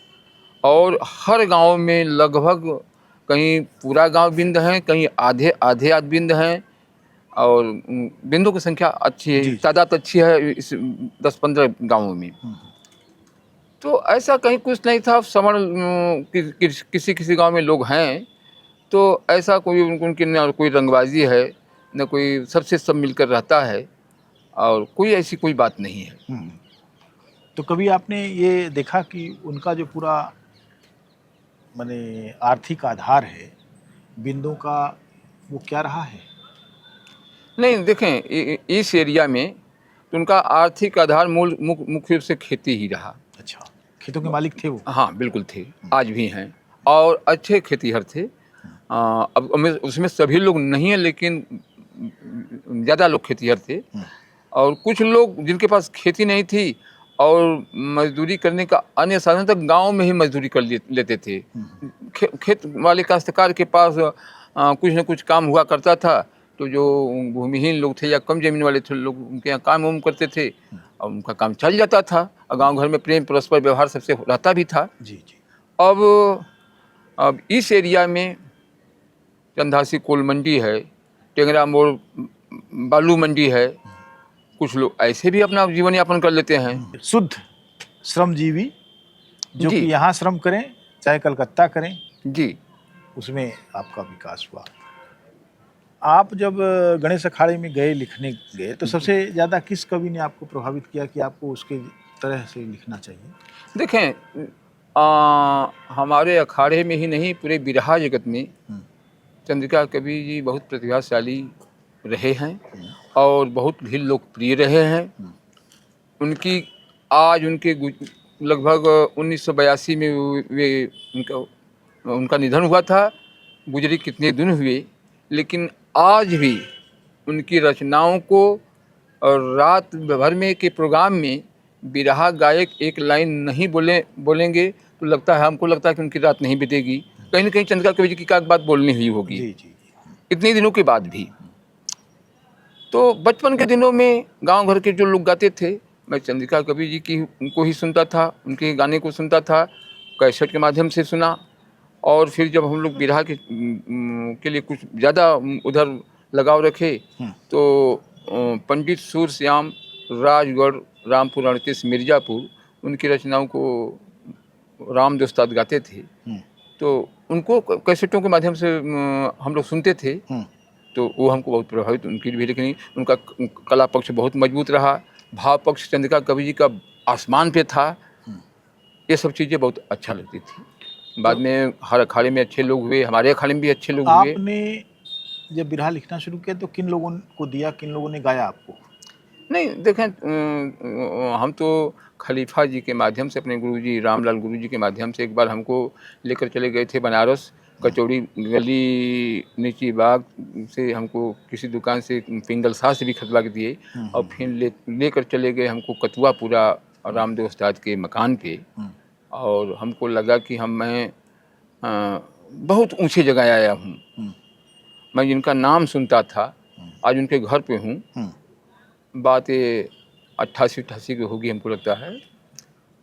और हर गांव में लगभग कहीं पूरा गांव बिंद हैं, कहीं आधे बिंद हैं, और बिंदों की संख्या अच्छी है, तादाद अच्छी है इस 10-15 गाँवों में। तो ऐसा कहीं कुछ नहीं था। सवर्ण किसी गांव में लोग हैं, तो ऐसा कोई उनकी न कोई रंगबाजी है, न कोई सबसे सब मिलकर रहता है, और कोई ऐसी कोई बात नहीं है। तो कभी आपने ये देखा कि उनका जो पूरा माने आर्थिक आधार है बिंदों का, वो क्या रहा है? नहीं, देखें, इस एरिया में तो उनका आर्थिक आधार मुख्य रूप से खेती ही रहा। अच्छा, खेतों के मालिक थे वो? हाँ, बिल्कुल थे, आज भी हैं, और अच्छे खेतीहर थे। अब उसमें सभी लोग नहीं हैं, लेकिन ज़्यादा लोग खेतीहर थे। और कुछ लोग जिनके पास खेती नहीं थी और मजदूरी करने का अन्य साधन, तक गांव में ही मजदूरी कर लेते थे। खेत वाले काश्तकार के पास कुछ न कुछ काम हुआ करता था, तो जो भूमिहीन लोग थे या कम ज़मीन वाले थे लोग, उनके यहाँ काम करते थे और उनका काम चल जाता था, और गांव घर में प्रेम परस्पर व्यवहार सबसे रहता भी था। जी जी। अब इस एरिया में चंदासी कोल मंडी है, टेंगरा मोड़ बालू मंडी है, कुछ लोग ऐसे भी अपना जीवन यापन कर लेते हैं। शुद्ध श्रमजीवी जो जी। कि यहाँ श्रम करें चाहे कलकत्ता करें, जी उसमें आपका विकास हुआ। आप जब गणेश अखाड़े में गए, लिखने गए, तो सबसे ज़्यादा किस कवि ने आपको प्रभावित किया कि आपको उसके तरह से लिखना चाहिए? देखें, हमारे अखाड़े में ही नहीं, पूरे बिरहा जगत में चंद्रिका कवि जी बहुत प्रतिभाशाली रहे हैं और बहुत ही लोकप्रिय रहे हैं। उनकी आज उनके लगभग 1982 में वे उनका निधन हुआ था, गुजरी कितने दिन हुए, लेकिन आज भी उनकी रचनाओं को और रात भर में के प्रोग्राम में बिरहा गायक एक लाइन नहीं बोलेंगे तो लगता है, हमको लगता है कि उनकी रात नहीं बीतेगी। कहीं ना कहीं चंद्रिका कवि जी की क्या बात बोलनी हुई होगी जी जी। इतने दिनों के बाद भी। तो बचपन के दिनों में गांव घर के जो लोग गाते थे, मैं चंद्रिका कवि जी की उनको ही सुनता था, उनके गाने को सुनता था, कैसेट के माध्यम से सुना। और फिर जब हम लोग बिरहा के लिए कुछ ज़्यादा उधर लगाव रखे तो पंडित सूरश्याम, राजगढ़, रामपुर 38 मिर्ज़ापुर, उनकी रचनाओं को राम दोस्ताद गाते थे, तो उनको कैसेटों के माध्यम से हम लोग सुनते थे। तो वो हमको बहुत प्रभावित उनकी भी, लेकिन उनका कला पक्ष बहुत मजबूत रहा, भाव पक्ष चंद्रिका कवि जी का आसमान पे था। ये सब चीज़ें बहुत अच्छा लगती थी। बाद में हर अखाड़े में अच्छे लोग हुए, हमारे अखाड़े में भी अच्छे लोग हुए। आपने जब बिरहा लिखना शुरू किया तो किन लोगों को दिया, किन लोगों ने गाया आपको? नहीं देखें, हम तो खलीफा जी के माध्यम से, अपने गुरुजी रामलाल गुरुजी के माध्यम से एक बार हमको लेकर चले गए थे बनारस, कचौड़ी गली नीची बाग से हमको किसी दुकान से पिंगल साह से भी खतवा के दिए और फिर लेकर चले गए हमको कतवापुरा रामदेव उस्ताद के मकान पे। और हमको लगा कि मैं बहुत ऊंचे जगह आया हूँ। मैं जिनका नाम सुनता था आज उनके घर पे हूँ। बात ये 88-88 की होगी हमको लगता है।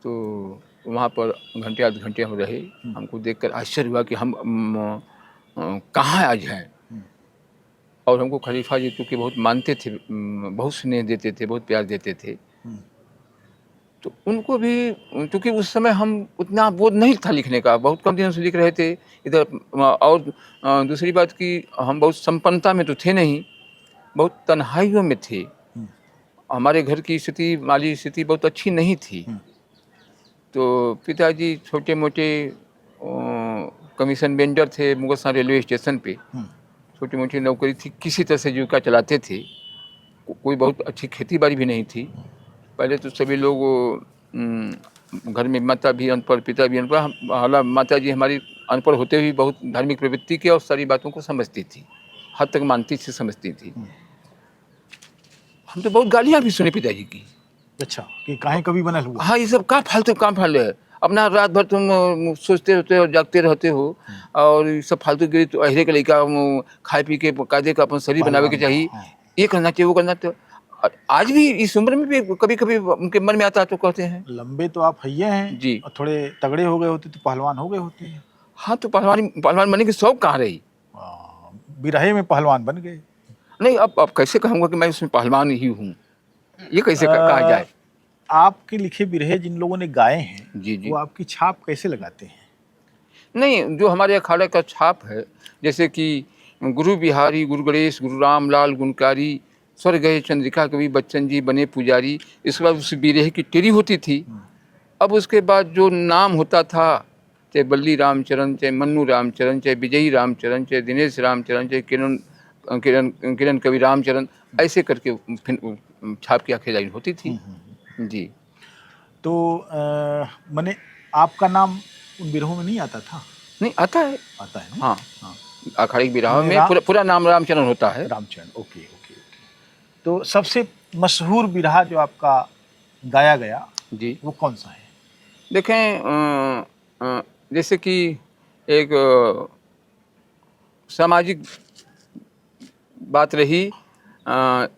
तो वहाँ पर घंटे आध घंटे हम रहे। हमको देखकर आश्चर्य हुआ कि हम कहाँ आज हैं। और हमको खलीफा जी चूँकि बहुत मानते थे, बहुत स्नेह देते थे, बहुत प्यार देते थे। तो उनको भी, क्योंकि उस समय हम उतना बोध नहीं था लिखने का, बहुत कम दिनों से लिख रहे थे इधर। और दूसरी बात कि हम बहुत संपन्नता में तो थे नहीं, बहुत तन्हाइयों में थे। हमारे घर की स्थिति, माली स्थिति बहुत अच्छी नहीं थी। तो पिताजी छोटे मोटे कमीशन वेंडर थे मुगलसराय रेलवे स्टेशन पे, छोटी मोटी नौकरी थी, किसी तरह से जीविका चलाते थे। कोई बहुत अच्छी खेती बाड़ी भी नहीं थी। पहले तो सभी लोग घर में माता भी अनपढ़, पिता भी अनपढ़। हालांकि माता जी हमारी अनपढ़ होते हुए बहुत धार्मिक प्रवृत्ति की और सारी बातों को समझती थी, हद तक मानती थी, समझती थी। हम तो बहुत गालियाँ भी सुने पिताजी की। अच्छा, कि काहे कभी बनल हुआ? हाँ, ये सब क्या फालतू काम फाले है, अपना रात भर तुम सोचते रहते हो, जागते रहते हो, और ये सब फालतू गिरी तो अहरे के लड़का खाए पी के कायदे का अपन शरीर बनावे के चाहिए, ये करना चाहिए, वो करना चाहिए। आज भी इस उम्र में भी कभी कभी उनके मन में आता है तो कहते हैं। लंबे तो आप हइये हैं जी। और थोड़े तगड़े हो गए होते तो पहलवान हो गए होते हैं। हाँ, तो पहलवान बनने की शौक कहाँ रही। बिरहे में पहलवान बन गए। नहीं, अब कैसे कहूँगा कि मैं उसमें पहलवान ही हूँ, ये कैसे कहा जाए। आपके लिखे बिरहे जिन लोगों ने गाए हैं, जी जी, वो आपकी छाप कैसे लगाते हैं? नहीं, जो हमारे अखाड़े का छाप है, जैसे कि गुरु बिहारी, गुरु गणेश, गुरु रामलाल गुणकारी, स्वर गए चंद्रिका कवि, बच्चन जी बने पुजारी। इसके बाद उस बिरहे की टेरी होती थी। अब उसके बाद जो नाम होता था, चाहे बल्ली रामचरण, चाहे मन्नू रामचरण, चाहे विजयी रामचरण, चाहे दिनेश रामचरण, चाहे किरण कवि रामचरण, ऐसे करके फिर छाप की आखिरी लाइन होती थी। जी। तो मैंने आपका नाम उन बिरहों में नहीं आता था? नहीं, आता है। आता है ना? हाँ, अखाड़े की बिरहा में पूरा नाम रामचरण होता है। Ramcharan, okay okay okay. तो सबसे मशहूर बिरहा जो आपका गाया गया जी, वो कौन सा है? देखें, जैसे कि एक सामाजिक बात रही,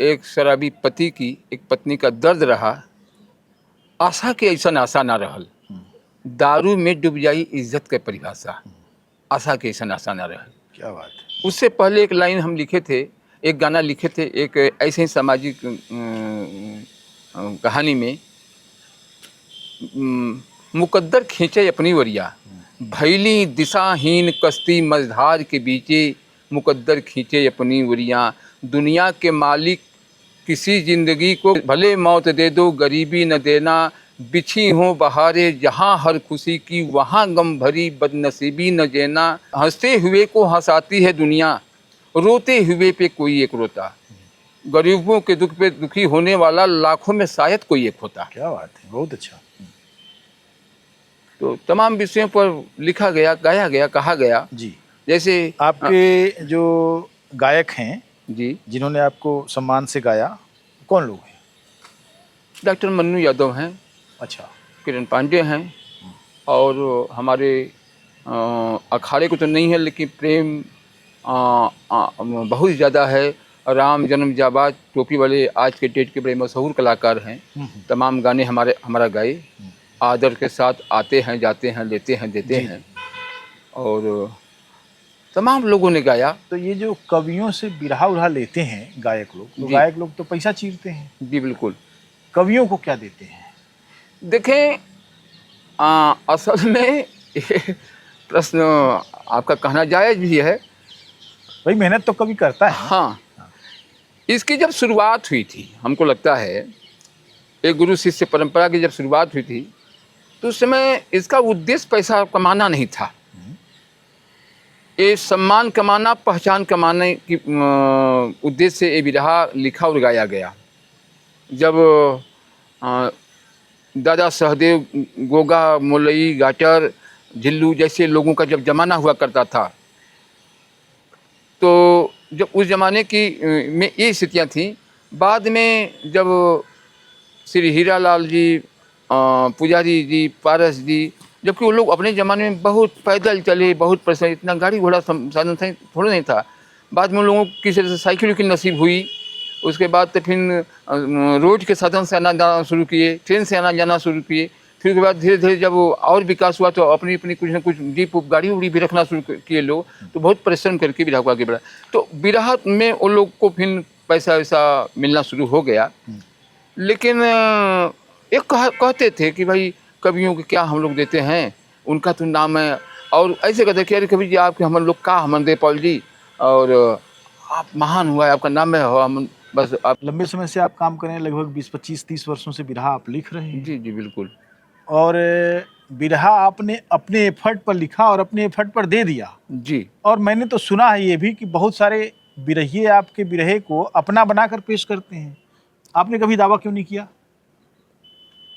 एक शराबी पति की एक पत्नी का दर्द रहा, आशा के ऐसा आशा ना रहल। दारू में डूब जाई इज्जत के परिभाषा, आशा के ऐसा आशा न रहे। क्या बात है। उससे पहले एक लाइन हम लिखे थे, एक गाना लिखे थे, एक ऐसे ही सामाजिक कहानी में, मुकद्दर खींचे अपनी वरिया, भैली दिशाहीन कश्ती मझधार के बीचे, मुकद्दर खींचे अपनी वरिया, दुनिया के मालिक किसी ज़िंदगी को भले मौत दे दो, गरीबी न देना, बिछी हो बहारे जहाँ हर खुशी की, वहाँ गम भरी बदनसीबी न देना, हंसते हुए को हंसाती है दुनिया, रोते हुए पे कोई एक रोता, गरीबों के दुख पे दुखी होने वाला लाखों में शायद कोई एक होता। क्या बात है, बहुत अच्छा। तो तमाम विषयों पर लिखा गया, गाया गया, कहा गया। जी, जैसे आपके जो गायक हैं जी, जिन्होंने आपको सम्मान से गाया, कौन लोग हैं? डॉक्टर मन्नू यादव हैं, अच्छा। किरण पांडे हैं, और हमारे अखाड़े को तो नहीं है लेकिन प्रेम बहुत ज़्यादा है। राम जन्म जाबाज टोपी वाले आज के डेट के बड़े मशहूर कलाकार हैं। तमाम गाने हमारा गाए, आदर के साथ आते हैं, जाते हैं, लेते हैं, देते हैं, और तमाम लोगों ने गाया। तो ये जो कवियों से बिरहा उरहा लेते हैं गायक लोग, तो जी। गायक लोग तो पैसा चीरते हैं, जी बिल्कुल। कवियों को क्या देते हैं? देखें, असल में ये प्रश्न आपका कहना जायज़ भी है। भाई मेहनत तो कवि करता है। हाँ, इसकी जब शुरुआत हुई थी, हमको लगता है एक गुरु शिष्य परंपरा की जब शुरुआत हुई थी, तो उस समय इसका उद्देश्य पैसा कमाना नहीं था। ये सम्मान कमाना, पहचान कमाने की उद्देश्य से ये बिरहा लिखा और गाया गया। जब दादा सहदेव, गोगा, मोलई, गाटर, झिल्लू जैसे लोगों का जब ज़माना हुआ करता था, तो जब उस ज़माने की में ये स्थितियाँ थीं। बाद में जब श्री हीरालाल जी, पुजारी जी, पारस जी, जबकि वो लोग अपने ज़माने में बहुत पैदल चले, बहुत परेशान, इतना गाड़ी घोड़ा साधन थोड़ा नहीं था। बाद में उन लोगों को किसी से साइकिल की नसीब हुई। उसके बाद तो फिर रोड के साधन से आना जाना शुरू किए, ट्रेन से आना जाना शुरू किए। फिर उसके बाद धीरे धीरे जब और विकास हुआ तो अपनी अपनी कुछ न कुछ जीप गाड़ी उड़ी भी रखना शुरू किए लोग, तो बहुत परिश्रम करके बिरहा को आगे बढ़ा। तो बिरहा में उन लोग को फिर पैसा वैसा मिलना शुरू हो गया। लेकिन एक कहते थे कि भाई कवियों को क्या हम लोग देते हैं, उनका तो नाम है, और ऐसे कहते कि अरे कवि जी आपके हम लोग का हम दे पॉल जी, और आप महान हुआ है, आपका नाम है, हम बस आप। लंबे समय से आप काम कर रहे हैं, लगभग 20, 25, 30 वर्षों से बिरहा आप लिख रहे हैं। जी जी बिल्कुल। और बिरहा आपने अपने एफर्ट पर लिखा और अपने एफर्ट पर दे दिया। जी। और मैंने तो सुना है ये भी कि बहुत सारे बिरहिए आपके बिरहे को अपना बनाकर पेश करते हैं। आपने कभी दावा क्यों नहीं किया?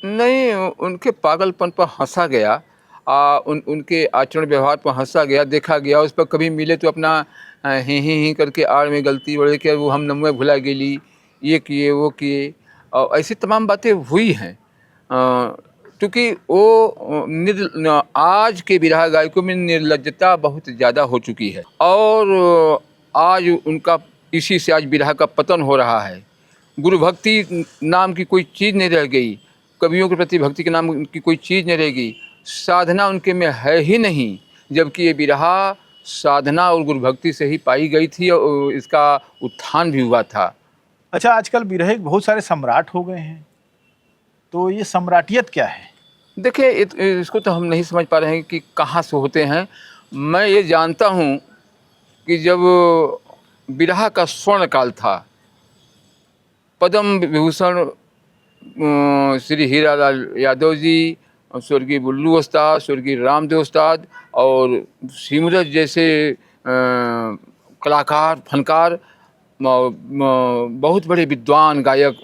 नहीं, उनके पागलपन पर हंसा गया, उनके आचरण व्यवहार पर हंसा गया, देखा गया। उस पर कभी मिले तो अपना ही करके आड़ में गलती बढ़े कि वो हम नमवे भुला गेली, ये किए वो किए, और ऐसी तमाम बातें हुई हैं। क्योंकि वो आज के बिरहा गायकों में निर्लज्जता बहुत ज़्यादा हो चुकी है, और आज उनका इसी से आज बिरहा का पतन हो रहा है। गुरु भक्ति नाम की कोई चीज़ नहीं रह गई, कवियों के प्रति भक्ति के नाम की कोई चीज़ नहीं रहेगी, साधना उनके में है ही नहीं। जबकि ये बिरहा साधना और गुरु भक्ति से ही पाई गई थी, और इसका उत्थान भी हुआ था। अच्छा, आजकल बिरहे बहुत सारे सम्राट हो गए हैं, तो ये सम्राटियत क्या है? देखिए, इसको तो हम नहीं समझ पा रहे हैं कि कहाँ से होते हैं। मैं ये जानता हूँ कि जब बिरहा का स्वर्ण काल था, पद्म विभूषण श्री हीरालाल यादव जी, स्वर्गीय बुल्लू उस्ताद, स्वर्गीय रामदेव उस्ताद, और सिमरत जैसे कलाकार, फनकार, बहुत बड़े विद्वान गायक,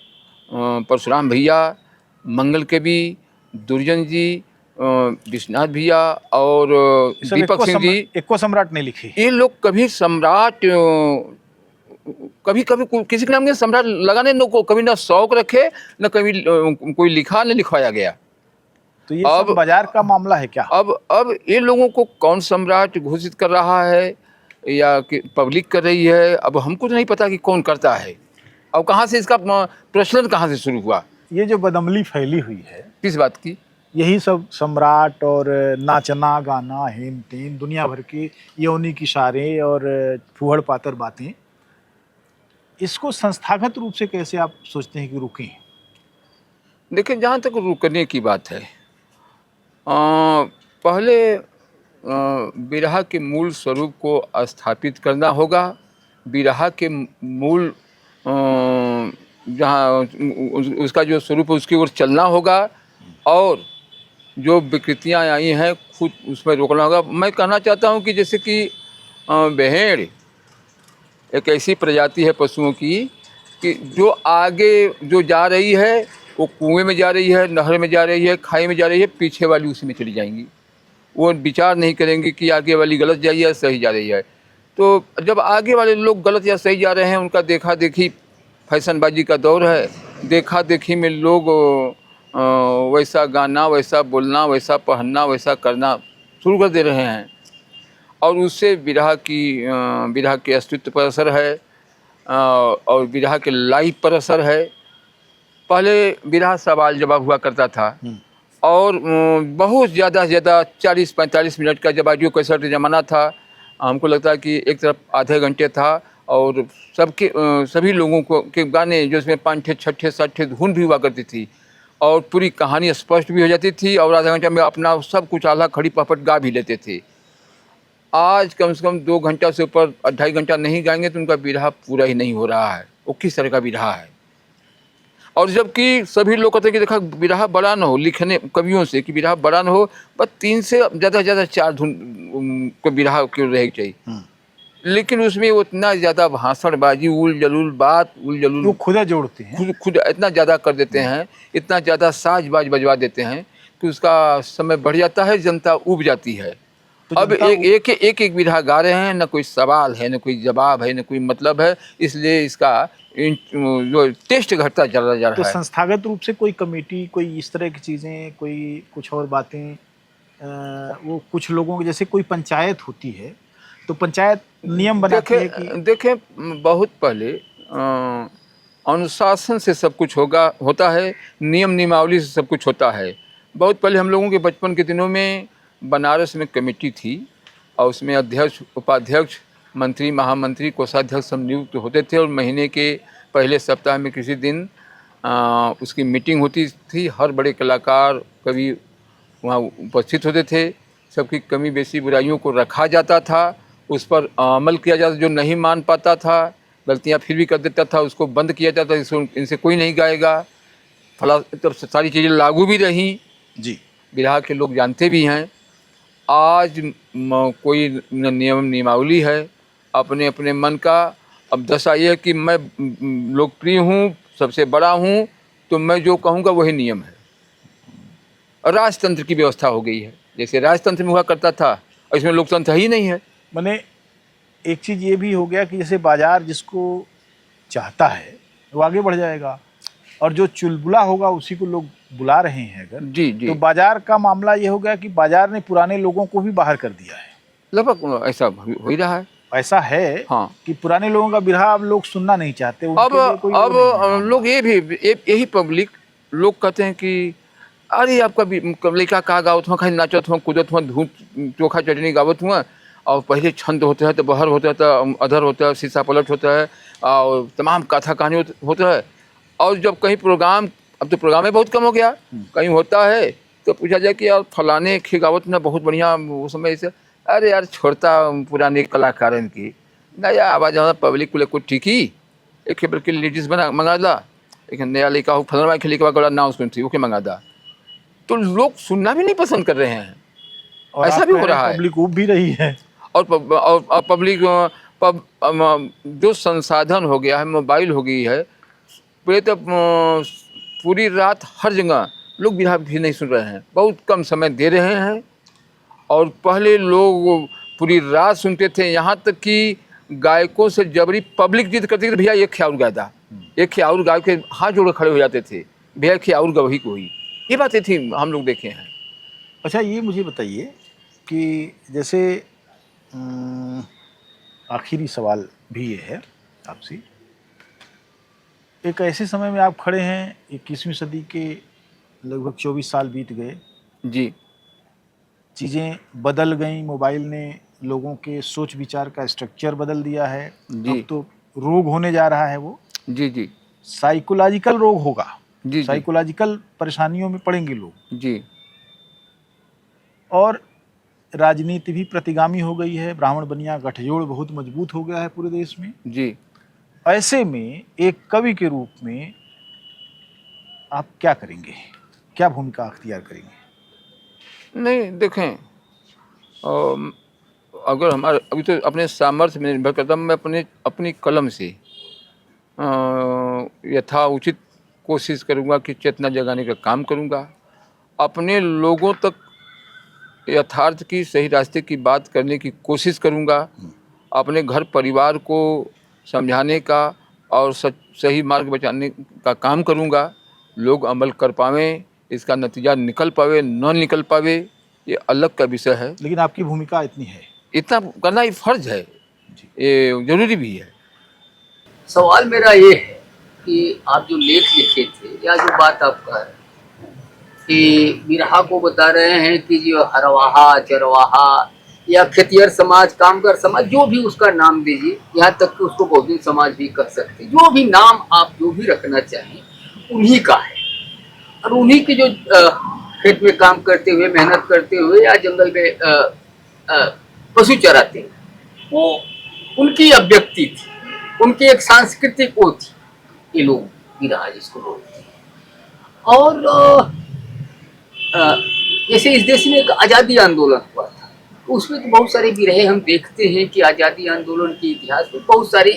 परशुराम भैया, मंगल कवि, दुर्जन जी, विश्वनाथ भैया, और दीपक सिंह जी, एको सम्राट नहीं लिखे। ये लोग कभी सम्राट, कभी किसी के नाम के सम्राट लगाने को कभी ना शौक रखे, न कभी कोई लिखा न लिखवाया गया। तो ये सब बाजार का मामला है क्या? अब ये लोगों को कौन सम्राट घोषित कर रहा है या कि पब्लिक कर रही है, अब हमको तो नहीं पता कि कौन करता है, और कहाँ से इसका प्रचलन कहाँ से शुरू हुआ। ये जो बदअमली फैली हुई है, किस बात की? यही सब सम्राट और नाचना गाना हेन तेन दुनिया भर के यौनी की इशारे और फूहड़ पातर बातें, इसको संस्थागत रूप से कैसे आप सोचते हैं कि रुकें? देखिए, जहाँ तक रुकने की बात है, पहले बिरहा के मूल स्वरूप को स्थापित करना होगा। बिरहा के मूल जहाँ उसका जो स्वरूप है उसकी ओर चलना होगा, और जो विकृतियाँ आई हैं खुद उसमें रोकना होगा। मैं कहना चाहता हूँ कि जैसे कि भेड़ एक ऐसी प्रजाति है पशुओं की कि जो आगे जो जा रही है वो कुएं में जा रही है, नहर में जा रही है, खाई में जा रही है, पीछे वाली उसी में चली जाएंगी। वो विचार नहीं करेंगे कि आगे वाली गलत जा रही है सही जा रही है। तो जब आगे वाले लोग गलत या सही जा रहे हैं, उनका देखा देखी, फैशनबाजी का दौर है, देखा देखी में लोग वैसा गाना, वैसा बोलना, वैसा पहनना, वैसा करना शुरू कर दे रहे हैं, और उससे बिरहा के अस्तित्व पर असर है, और बिरहा के लाइफ पर असर है। पहले बिरहा सवाल जवाब हुआ करता था, और बहुत ज़्यादा से ज़्यादा 40-45 मिनट का जब ऑडियो कैसेट ज़माना था, हमको लगता है कि एक तरफ आधे घंटे था, और सभी लोगों को के गाने जो इसमें 5 छठे 6 धुन भी हुआ करती थी, और पूरी कहानी स्पष्ट भी हो जाती थी, और आधा घंटा में अपना सब कुछ आला खड़ी पहपट गा भी लेते थे। आज कम से कम 2 घंटा से ऊपर 2.5 घंटा नहीं गाएंगे तो उनका बिरहा पूरा ही नहीं हो रहा है। वो किस तरह का बिरहा है? और जबकि सभी लोग कहते हैं कि देखा बिरहा बड़ा ना हो, लिखने कवियों से कि बिरहा बड़ा ना हो, बस 3 से ज़्यादा 4 धुन को बिरहा क्यों रहे चाहिए। लेकिन उसमें उतना ज़्यादा भाषणबाजी, उल जलूल बात, उल जलूल वो खुदा जोड़ते हैं। खुद इतना ज़्यादा कर देते हैं, इतना ज़्यादा साज-बाज बजवा देते हैं कि उसका समय बढ़ जाता है, जनता ऊब जाती है। तो अब जनता एक बिरहा गा रहे हैं, न कोई सवाल है, न कोई जवाब है, न कोई मतलब है, इसलिए इसका जो टेस्ट घटता चला जा तो रहा है। संस्थागत रूप से कोई कमेटी, कोई इस तरह की चीज़ें, कोई कुछ और बातें, वो कुछ लोगों की जैसे कोई पंचायत होती है, तो पंचायत नियम बनाती है कि देखें, बहुत पहले अनुशासन से सब कुछ होता है, नियम नियमावली से सब कुछ होता है। बहुत पहले हम लोगों के बचपन के दिनों में बनारस में कमेटी थी, और उसमें अध्यक्ष, उपाध्यक्ष, मंत्री, महामंत्री, कोषाध्यक्ष सब नियुक्त होते थे, और महीने के पहले सप्ताह में किसी दिन उसकी मीटिंग होती थी। हर बड़े कलाकार, कवि वहाँ उपस्थित होते थे। सबकी कमी बेसी बुराइयों को रखा जाता था, उस पर अमल किया जाता। जो नहीं मान पाता था, गलतियाँ फिर भी कर देता था, उसको बंद किया जाता। इनसे कोई नहीं गाएगा, फला। तब सारी चीज़ें लागू भी रहीं जी, बिरहा के लोग जानते भी हैं। आज कोई न नियम नियमावली है, अपने अपने मन का। अब दशा ये है कि मैं लोकप्रिय हूँ, सबसे बड़ा हूँ, तो मैं जो कहूँगा वही नियम है। राजतंत्र की व्यवस्था हो गई है, जैसे राजतंत्र में हुआ करता था, और इसमें लोकतंत्र ही नहीं है। मैंने एक चीज़ ये भी हो गया कि जैसे बाजार जिसको चाहता है वो आगे बढ़ जाएगा, और जो चुलबुला होगा उसी को लोग बुला रहे हैं अगर, जी जी, तो बाजार का मामला ये हो गया कि बाजार ने पुराने लोगों को भी बाहर कर दिया है। लगभग ऐसा हो ही रहा है। ऐसा है हाँ, कि पुराने लोगों का बिरहा अब लोग सुनना नहीं चाहते। अब उनके लिए कोई वो नहीं है मामला। लोग यही पब्लिक लोग कहते हैं कि अरे आपका लड़का कहाँ गावत हुआ, खाली नाचत हुआ, कूदत हुआ, धूप चोखा चटनी गावत हुआ, और पहले छंद होता है, तो बहर होता है, तो अधर होता है, शीशा पलट होता है, और तमाम कथा कहानी होता है। और जब कहीं प्रोग्राम, अब तो प्रोग्राम ही बहुत कम हो गया, कहीं होता है तो पूछा जाए कि यार फलाने खिगावत ना बहुत बढ़िया वो समय से, अरे यार छोड़ता पुराने कलाकारन की नया आवाज़ पब्लिक को कुछ ठीक ही, एक खेबर के लेडीज़ मंगा दा, एक नया लड़का हो फलनवा खेले के बाद नाम सुनती ओके मंगा दा, तो लोग सुनना भी नहीं पसंद कर रहे हैं। और ऐसा आप भी कह हो रहे हैं रहा है। पब्लिक ऊब भी रही है। और पब्लिक जो संसाधन हो गया है, मोबाइल हो गई है, पूरे तो पूरी रात हर जगह लोग बिरहा भी नहीं सुन रहे हैं, बहुत कम समय दे रहे हैं। और पहले लोग पूरी रात सुनते थे, यहाँ तक कि गायकों से जबरी पब्लिक जिद करती थी, भैया एक ख्याल गादा, एक ख्याल गा के हाथ जोड़ खड़े हो जाते थे, भैया ख्याल गवही को ही। ये बातें थी, हम लोग देखे हैं। अच्छा, ये मुझे बताइए कि जैसे आखिरी सवाल भी ये है आपसे, एक ऐसे समय में आप खड़े हैं, 21वीं सदी के लगभग 24 साल बीत गए, जी चीज़ें बदल गई, मोबाइल ने लोगों के सोच विचार का स्ट्रक्चर बदल दिया है। जी अब तो रोग होने जा रहा है, वो जी जी साइकोलॉजिकल रोग होगा, जी जी साइकोलॉजिकल परेशानियों में पड़ेंगे लोग। जी और राजनीति भी प्रतिगामी हो गई है, ब्राह्मण बनिया गठजोड़ बहुत मजबूत हो गया है पूरे देश में। जी। ऐसे में एक कवि के रूप में आप क्या करेंगे, क्या भूमिका अख्तियार करेंगे? नहीं देखें, अम, अगर हमारे अभी तो अपने सामर्थ्य में निर्भर करता हूँ, मैं अपने अपनी कलम से अ, यथाउचित कोशिश करूँगा कि चेतना जगाने का काम करूँगा, अपने लोगों तक यथार्थ की सही रास्ते की बात करने की कोशिश करूँगा, अपने घर परिवार को समझाने का और सही मार्ग बचाने का काम करूँगा। लोग अमल कर पावें, इसका नतीजा निकल पावे न निकल पावे ये अलग का विषय है। लेकिन आपकी भूमिका इतनी है। इतना करना ही फर्ज है, जी। ये जरूरी भी है। सवाल मेरा ये है कि आप जो लेख लिखे थे या जो बात आप कह रहे हैं कि बिरहा को बता रहे हैं कि जो हरवाहा, चरवाहा या खेतिहर समाज, कामगार समाज, जो भी उसका नाम दीजिए, यहाँ तक कि उसको बहुजन समाज भी कर सकते, जो भी नाम आप जो भी रखना चाहें उन्हीं का है। और उन्हीं के जो खेत में काम करते हुए, मेहनत करते हुए या जंगल में पशु चराते हैं, वो उनकी अभिव्यक्ति थी, उनकी एक सांस्कृतिक वो थी, ये लोग बिरहा जिसको बोलते हैं। और जैसे इस देश में एक आज़ादी आंदोलन हुआ था, तो उसमें तो बहुत सारे बिरहे हम देखते हैं कि आज़ादी आंदोलन के इतिहास में बहुत सारे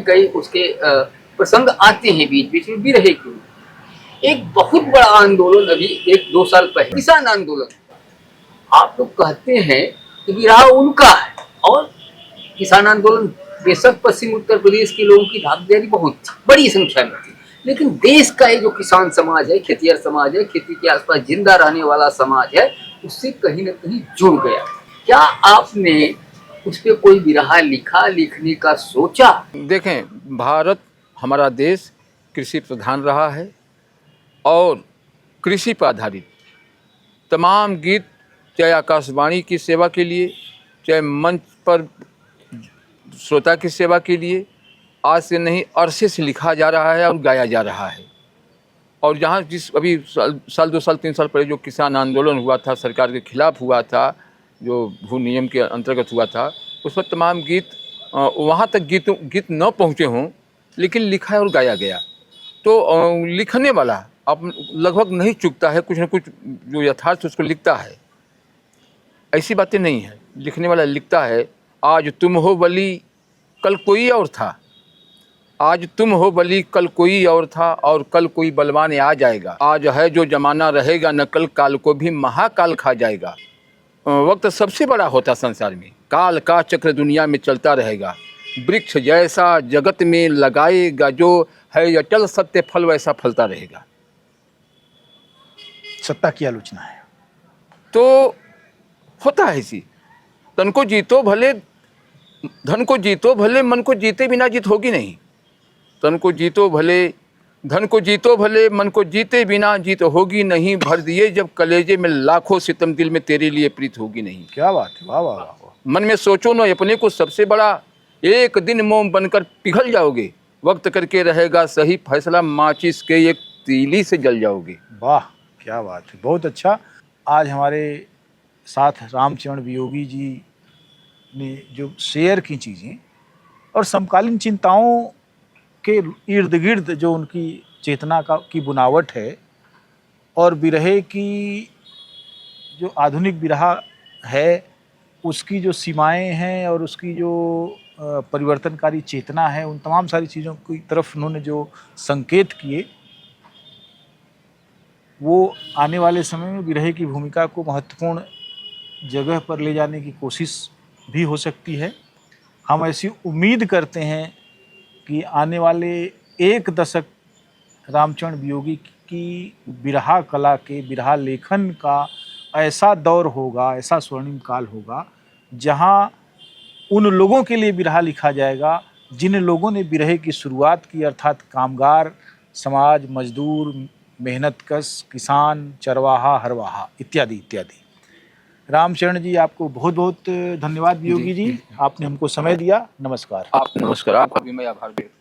कई उसके प्रसंग आते हैं बीच बीच में बिरहे के। एक बहुत बड़ा आंदोलन अभी 1-2 साल पहले किसान आंदोलन, आप लोग कहते हैं कि बिरहा उनका है, और किसान आंदोलन बेशक पश्चिम उत्तर प्रदेश के लोगों की भागीदारी बहुत थी, बड़ी संख्या में थी, लेकिन देश का ये जो किसान समाज है, खेतिहर समाज है, खेती के आसपास जिंदा रहने वाला समाज है, उससे कहीं न कहीं जुड़ गया। क्या आपने उस पर कोई बिरहा लिखा, लिखने का सोचा? देखें, भारत हमारा देश कृषि प्रधान रहा है और कृषि पर आधारित तमाम गीत, चाहे आकाशवाणी की सेवा के लिए, चाहे मंच पर श्रोता की सेवा के लिए, आज से नहीं अरसे से लिखा जा रहा है और गाया जा रहा है। और जहाँ जिस अभी साल 2 साल 3 साल पहले जो किसान आंदोलन हुआ था, सरकार के खिलाफ हुआ था, जो भू नियम के अंतर्गत हुआ था, उस पर तमाम गीत वहाँ तक गीत न पहुँचे हों, लेकिन लिखा और गाया गया। तो लिखने वाला अब लगभग नहीं चूकता है, कुछ न कुछ जो यथार्थ उसको लिखता है। ऐसी बातें नहीं है, लिखने वाला लिखता है। आज तुम हो बली कल कोई और था, आज तुम हो बली कल कोई और था, और कल कोई बलवान आ जाएगा। आज है जो जमाना रहेगा न कल, काल को भी महाकाल खा जाएगा। वक्त सबसे बड़ा होता संसार में, काल का चक्र दुनिया में चलता रहेगा। वृक्ष जैसा जगत में लगाएगा, जो है अटल सत्य फल वैसा फलता रहेगा। सत्ता की आलोचना है तो होता है इसी, तन को जीतो भले, धन को जीतो भले, मन को जीते बिना जीत होगी नहीं। तन को जीतो भले, धन को जीतो भले, मन को जीते बिना जीत होगी नहीं। भर दिए जब कलेजे में लाखों सितम, दिल में तेरे लिए प्रीत होगी नहीं। क्या बात है, वाह वाह वाह। मन में सोचो न अपने को सबसे बड़ा, एक दिन मोम बनकर पिघल जाओगे। वक्त करके रहेगा सही फैसला, माचिस के एक तीली से जल जाओगे। वाह क्या बात है, बहुत अच्छा। आज हमारे साथ रामचरण वियोगी जी ने जो शेयर की चीज़ें और समकालीन चिंताओं के इर्द गिर्द जो उनकी चेतना की बुनावट है, और बिरहे की जो आधुनिक बिरहा है उसकी जो सीमाएं हैं और उसकी जो परिवर्तनकारी चेतना है, उन तमाम सारी चीज़ों की तरफ उन्होंने जो संकेत किए, वो आने वाले समय में बिरहे की भूमिका को महत्वपूर्ण जगह पर ले जाने की कोशिश भी हो सकती है। हम ऐसी उम्मीद करते हैं कि आने वाले 1 दशक रामचरण वियोगी की बिरहा कला के, बिरहा लेखन का ऐसा दौर होगा, ऐसा स्वर्णिम काल होगा, जहां उन लोगों के लिए बिरहा लिखा जाएगा जिन लोगों ने बिरहे की शुरुआत की, अर्थात कामगार समाज, मजदूर, मेहनतकश किसान, चरवाहा, हरवाहा इत्यादि इत्यादि। रामचरण जी, आपको बहुत बहुत धन्यवाद। योगी जी, आपने हमको समय दिया। नमस्कार। आप नमस्कार, आपका भी मैं आभार व्यक्त